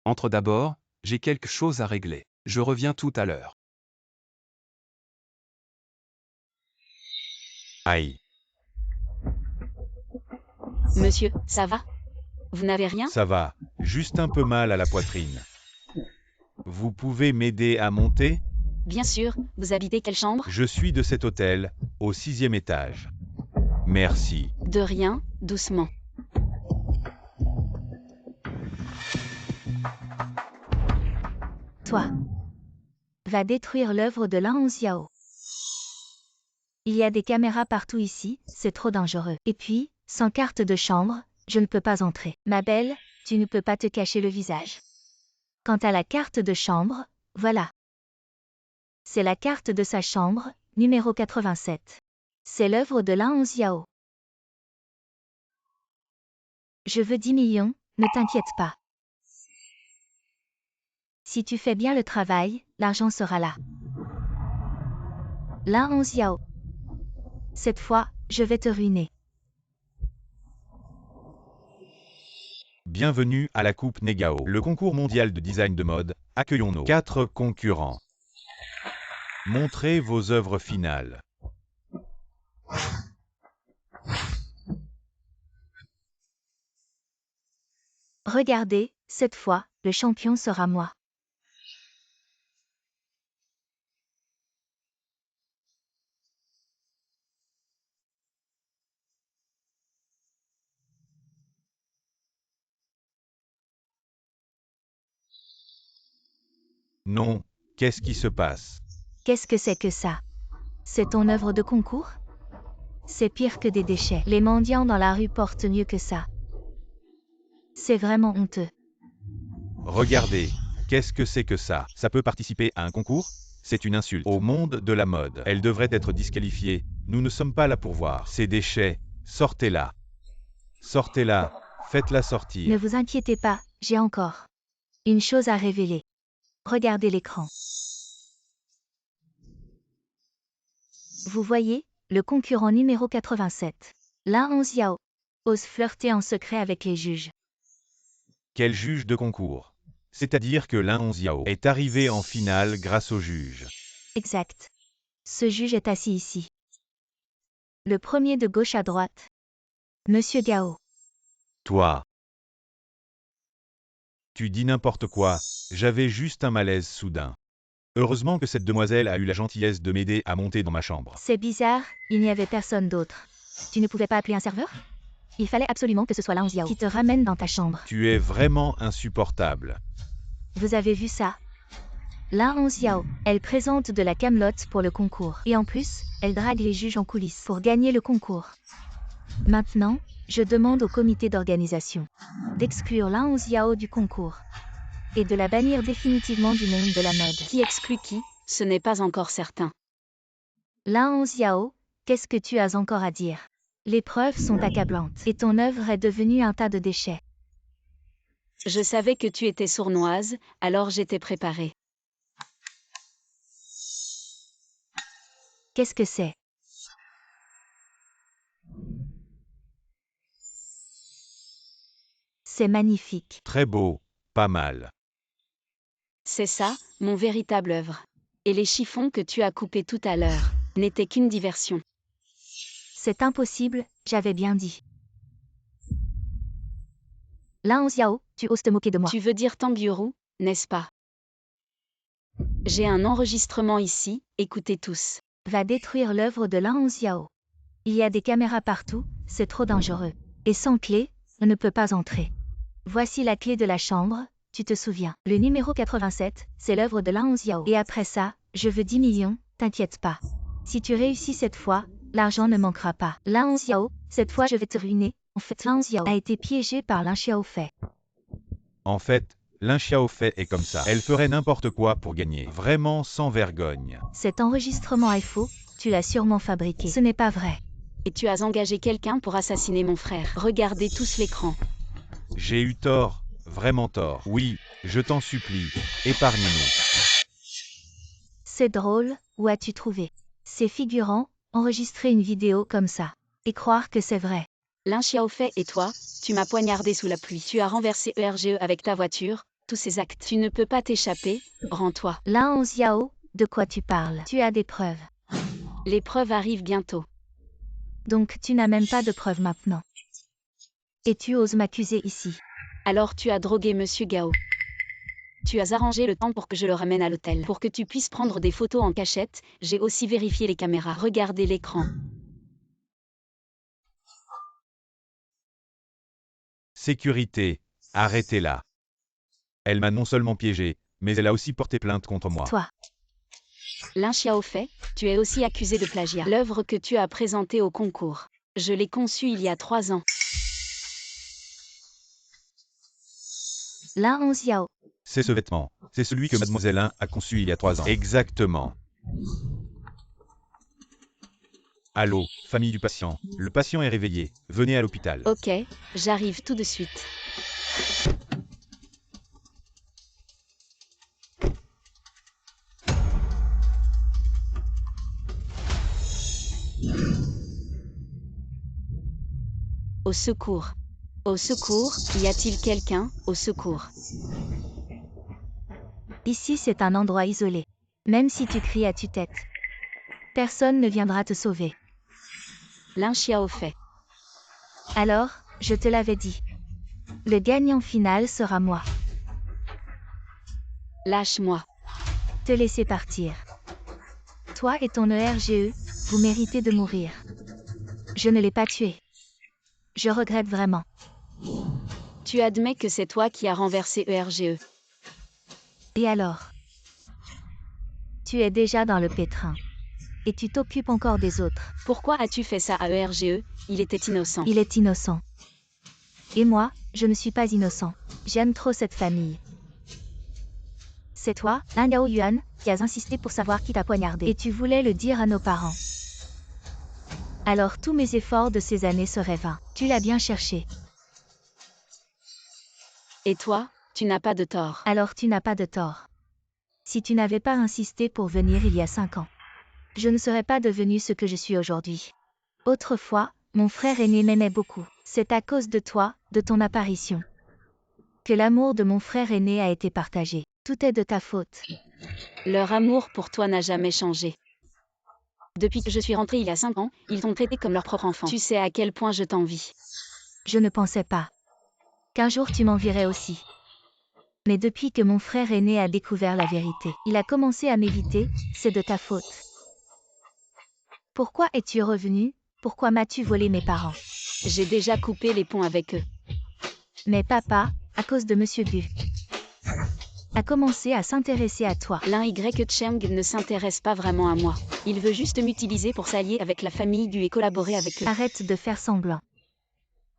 Entre d'abord, j'ai quelque chose à régler. Je reviens tout à l'heure. Aïe. Monsieur, ça va? Vous n'avez rien? Ça va, juste un peu mal à la poitrine. Vous pouvez m'aider à monter? Bien sûr, vous habitez quelle chambre? Je suis de cet hôtel, au 6e étage. Merci. De rien, doucement. Toi. Va détruire l'œuvre de Lin Hongxiao. Il y a des caméras partout ici, c'est trop dangereux. Et puis, sans carte de chambre, je ne peux pas entrer. Ma belle, tu ne peux pas te cacher le visage. Quant à la carte de chambre, voilà. C'est la carte de sa chambre, numéro 87. C'est l'œuvre de Lin Hongxiao. Je veux 10 millions, ne t'inquiète pas. Si tu fais bien le travail, l'argent sera là. Lin Hongxiao. Cette fois, je vais te ruiner. Bienvenue à la Coupe Negao, le concours mondial de design de mode. Accueillons nos 4 concurrents. Montrez vos œuvres finales. Regardez, cette fois, le champion sera moi. Non, qu'est-ce qui se passe? Qu'est-ce que c'est que ça? C'est ton œuvre de concours? C'est pire que des déchets. Les mendiants dans la rue portent mieux que ça. C'est vraiment honteux. Regardez, qu'est-ce que c'est que ça? Ça peut participer à un concours? C'est une insulte au monde de la mode. Elle devrait être disqualifiée. Nous ne sommes pas là pour voir ces déchets. Sortez-la. Sortez-la. Faites-la Ne sortir. vous inquiétez pas, j'ai encore une chose à révéler. Regardez l'écran. Vous voyez, le concurrent numéro 87. Lin Hongxiao ose flirter en secret avec les juges. Quel juge de concours? C'est-à-dire que Lin Hongxiao est arrivé en finale grâce au juge. Exact. Ce juge est assis ici. Le premier de gauche à droite. Monsieur Gao. Toi. Tu dis n'importe quoi, j'avais juste un malaise soudain. Heureusement que cette demoiselle a eu la gentillesse de m'aider à monter dans ma chambre. C'est bizarre, il n'y avait personne d'autre. Tu ne pouvais pas appeler un serveur? Il fallait absolument que ce soit Lin Hongxiao qui te ramène dans ta chambre. Tu es vraiment insupportable. Vous avez vu ça? Lin Hongxiao, elle présente de la camelote pour le concours. Et en plus, elle drague les juges en coulisses pour gagner le concours. Maintenant, je demande au comité d'organisation d'exclure Lin Hongxiao du concours et de la bannir définitivement du monde de la mode. Qui exclut qui? Ce n'est pas encore certain. Lin Hongxiao, qu'est-ce que tu as encore à dire? Les preuves sont accablantes et ton œuvre est devenue un tas de déchets. Je savais que tu étais sournoise, alors j'étais préparée. Qu'est-ce que c'est? C'est magnifique. Très beau, pas mal. C'est ça, mon véritable œuvre. Et les chiffons que tu as coupés tout à l'heure n'étaient qu'une diversion. C'est impossible, j'avais bien dit. Lin Xiao, tu oses te moquer de moi. Tu veux dire Tangyuru, n'est-ce pas? J'ai un enregistrement ici, écoutez tous. Va détruire l'œuvre de Lin Xiao. Il y a des caméras partout, c'est trop dangereux. Et sans clé, on ne peut pas entrer. Voici la clé de la chambre, tu te souviens. Le numéro 87, c'est l'œuvre de Lin Xiao. Et après ça, je veux 10 millions, t'inquiète pas. Si tu réussis cette fois, l'argent ne manquera pas. Lin Xiao, cette fois je vais te ruiner. En fait, Lin Xiao a été piégé par Lin Xiaofei. En fait, Lin Xiaofei est comme ça. Elle ferait n'importe quoi pour gagner. Vraiment sans vergogne. Cet enregistrement est faux, tu l'as sûrement fabriqué. Ce n'est pas vrai. Et tu as engagé quelqu'un pour assassiner mon frère. Regardez tous l'écran. J'ai eu tort, vraiment tort. Oui, je t'en supplie, épargne-nous. C'est drôle, où as-tu trouvé ces figurants, enregistrer une vidéo comme ça, et croire que c'est vrai. Lin Xiaofei et toi, tu m'as poignardé sous la pluie. Tu as renversé ERGE avec ta voiture, tous ces actes. Tu ne peux pas t'échapper, rends-toi. Lin Xiao, de quoi tu parles? Tu as des preuves. Les preuves arrivent bientôt. Donc tu n'as même pas de preuves maintenant. Et tu oses m'accuser ici. Alors tu as drogué Monsieur Gao. Tu as arrangé le temps pour que je le ramène à l'hôtel. Pour que tu puisses prendre des photos en cachette, j'ai aussi vérifié les caméras. Regardez l'écran. Sécurité, arrêtez-la. Elle m'a non seulement piégé, mais elle a aussi porté plainte contre moi. Toi, Lin Xiaofei, tu es aussi accusé de plagiat. L'œuvre que tu as présentée au concours. Je l'ai conçue il y a 3 ans. Lin Xiao, C'est ce vêtement. C'est celui que Mademoiselle Lin a conçu il y a 3 ans. Exactement. Allô, famille du patient. Le patient est réveillé. Venez à l'hôpital. Ok, j'arrive tout de suite. Au secours. Au secours, y a-t-il quelqu'un? Au secours. ici c'est un endroit isolé. Même si tu cries à tue-tête, personne ne viendra te sauver. Lin Xiaofei. Alors, je te l'avais dit. Le gagnant final sera moi. Lâche-moi. Te laisser partir. Toi et ton ERGE, vous méritez de mourir. Je ne l'ai pas tué. Je regrette vraiment. Tu admets que c'est toi qui as renversé ERGE. Et alors? Tu es déjà dans le pétrin. Et tu t'occupes encore des autres. Pourquoi as-tu fait ça à ERGE? Il était innocent. Il est innocent. Et moi, je ne suis pas innocent. J'aime trop cette famille. C'est toi, Lin Gao Yuan, qui as insisté pour savoir qui t'a poignardé. Et tu voulais le dire à nos parents. Alors tous mes efforts de ces années seraient vains. Tu l'as bien cherché. Et toi, tu n'as pas de tort. Alors tu n'as pas de tort. Si tu n'avais pas insisté pour venir il y a 5 ans, je ne serais pas devenue ce que je suis aujourd'hui. Autrefois, mon frère aîné m'aimait beaucoup. C'est à cause de toi, de ton apparition, que l'amour de mon frère aîné a été partagé. Tout est de ta faute. Leur amour pour toi n'a jamais changé. Depuis que je suis rentrée il y a 5 ans, ils t'ont traité comme leur propre enfant. Tu sais à quel point je t'envie. Je ne pensais pas qu'un jour tu m'envierais aussi. Mais depuis que mon frère aîné a découvert la vérité, il a commencé à m'éviter, c'est de ta faute. Pourquoi es-tu revenu? Pourquoi m'as-tu volé mes parents? J'ai déjà coupé les ponts avec eux. Mais papa, à cause de Monsieur Gu, a commencé à s'intéresser à toi. Lin Y Cheng ne s'intéresse pas vraiment à moi. Il veut juste m'utiliser pour s'allier avec la famille du et collaborer avec eux. Arrête de faire semblant.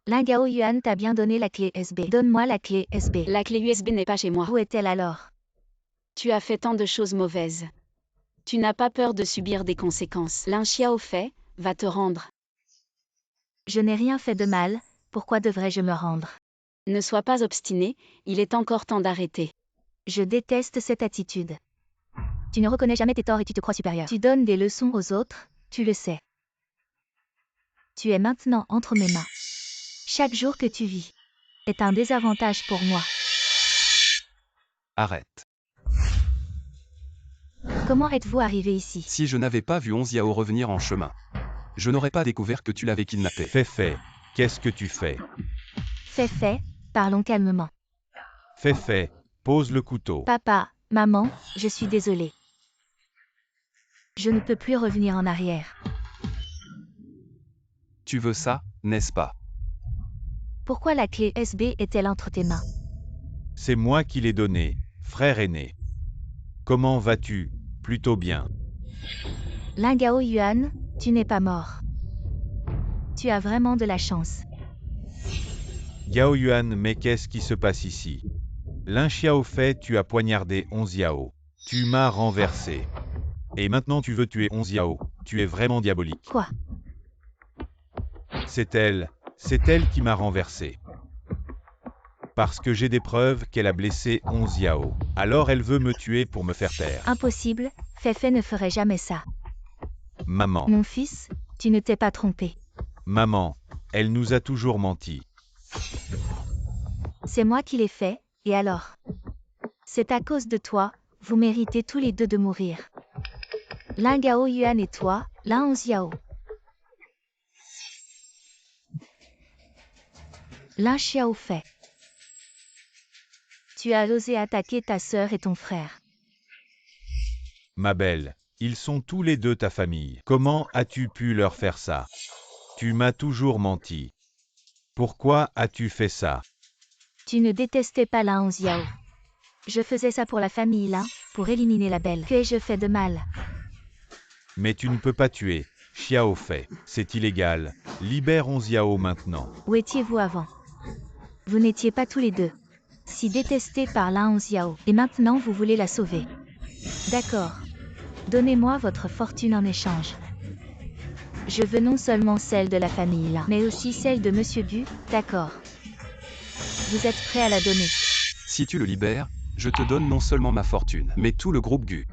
Lin Gao Yuan t'a bien donné la clé USB. Donne-moi la clé USB. La clé USB n'est pas chez moi. Où est-elle alors? Tu as fait tant de choses mauvaises. Tu n'as pas peur de subir des conséquences. Lin Xiaofei, va te rendre. Je n'ai rien fait de mal, pourquoi devrais-je me rendre? Ne sois pas obstiné, il est encore temps d'arrêter. Je déteste cette attitude. Tu ne reconnais jamais tes torts et tu te crois supérieur. Tu donnes des leçons aux autres, tu le sais. Tu es maintenant entre mes mains. Chaque jour que tu vis est un désavantage pour moi. Arrête. Comment êtes-vous arrivé ici? Si je n'avais pas vu Onziao revenir en chemin, je n'aurais pas découvert que tu l'avais kidnappé. Fei, qu'est-ce que tu fais? Fei, parlons calmement. Fei, pose le couteau. Papa, maman, je suis désolée. Je ne peux plus revenir en arrière. Tu veux ça, n'est-ce pas? Pourquoi la clé USB est-elle entre tes mains? C'est moi qui l'ai donnée, frère aîné. Comment vas-tu? Plutôt bien. Lin Gao Yuan, tu n'es pas mort. Tu as vraiment de la chance. Gao Yuan, mais qu'est-ce qui se passe ici? Lin Xiaofei, tu as poignardé Onziao. Tu m'as renversé. Et maintenant tu veux tuer Onziao. Tu es vraiment diabolique. Quoi? C'est elle qui m'a renversé. Parce que j'ai des preuves qu'elle a blessé Onziao. Alors elle veut me tuer pour me faire taire. Impossible, Fei ne ferait jamais ça. Maman, Mon fils, tu ne t'es pas trompé. maman, elle nous a toujours menti. C'est moi qui l'ai fait, et alors? C'est à cause de toi, vous méritez tous les deux de mourir. Lin Gao Yuan et toi, Lin Onziao. Lin Xiaofei. Tu as osé attaquer ta sœur et ton frère. Ma belle, ils sont tous les deux ta famille. Comment as-tu pu leur faire ça? Tu m'as toujours menti. Pourquoi as-tu fait ça? Tu ne détestais pas Lin Onziao. Je faisais ça pour la famille Lin, pour éliminer la belle. Que ai-je fait de mal? Mais tu ne peux pas tuer Xiaofei. C'est illégal. Libère Onziao maintenant. Où étiez-vous avant? Vous n'étiez pas tous les deux si détestés par Lin Onziao, et maintenant vous voulez la sauver. D'accord. Donnez-moi votre fortune en échange. Je veux non seulement celle de la famille Lin, mais aussi celle de Monsieur Gu, d'accord. Vous êtes prêt à la donner? Si tu le libères, je te donne non seulement ma fortune, mais tout le groupe Gu.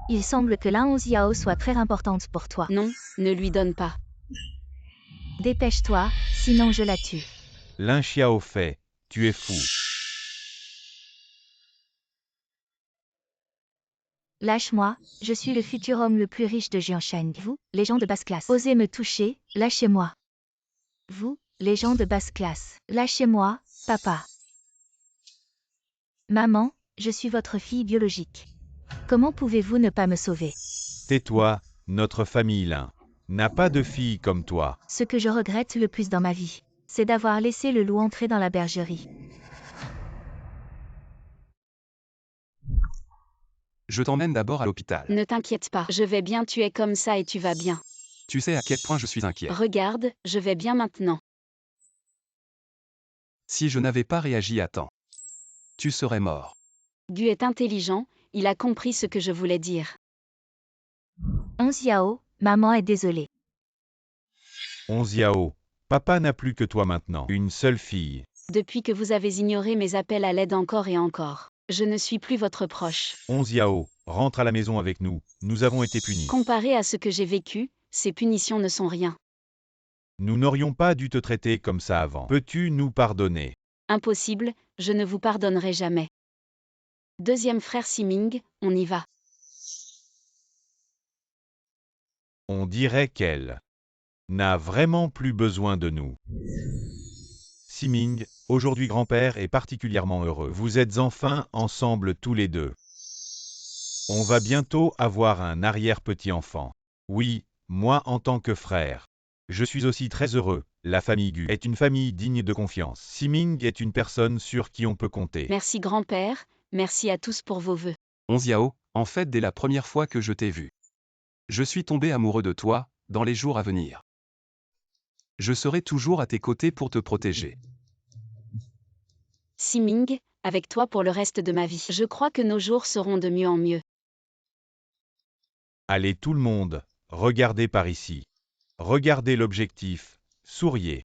Il semble que Lin Onziao soit très importante pour toi. Non, ne lui donne pas. Dépêche-toi, sinon je la tue. Lin Xiaofei, tu es fou. Lâche-moi, je suis le futur homme le plus riche de Jianshan. Vous, les gens de basse classe, osez me toucher, lâchez-moi. Vous, les gens de basse classe, lâchez-moi, papa. Maman, je suis votre fille biologique. Comment pouvez-vous ne pas me sauver? Tais-toi, notre famille Lin n'a pas de fille comme toi. Ce que je regrette le plus dans ma vie, c'est d'avoir laissé le loup entrer dans la bergerie. Je t'emmène d'abord à l'hôpital. Ne t'inquiète pas, je vais bien, tu es comme ça et tu vas bien. Tu sais à quel point je suis inquiet. Regarde, je vais bien maintenant. Si je n'avais pas réagi à temps, tu serais mort. Gu est intelligent, il a compris ce que je voulais dire. Onziao, maman est désolée. Onziao, papa n'a plus que toi maintenant. Une seule fille. Depuis que vous avez ignoré mes appels à l'aide encore et encore, je ne suis plus votre proche. Onziao, rentre à la maison avec nous. Nous avons été punis. Comparé à ce que j'ai vécu, ces punitions ne sont rien. Nous n'aurions pas dû te traiter comme ça avant. Peux-tu nous pardonner? Impossible, je ne vous pardonnerai jamais. Deuxième frère Siming, on y va. On dirait qu'elle n'a vraiment plus besoin de nous. Siming, aujourd'hui grand-père est particulièrement heureux. Vous êtes enfin ensemble tous les deux. On va bientôt avoir un arrière-petit-enfant. Oui, moi en tant que frère. Je suis aussi très heureux. La famille Gu est une famille digne de confiance. Siming est une personne sur qui on peut compter. Merci grand-père, merci à tous pour vos vœux. Onziao, en fait dès la première fois que je t'ai vu, je suis tombé amoureux de toi, dans les jours à venir. Je serai toujours à tes côtés pour te protéger. Siming, avec toi pour le reste de ma vie. Je crois que nos jours seront de mieux en mieux. Allez tout le monde, regardez par ici. Regardez l'objectif, souriez.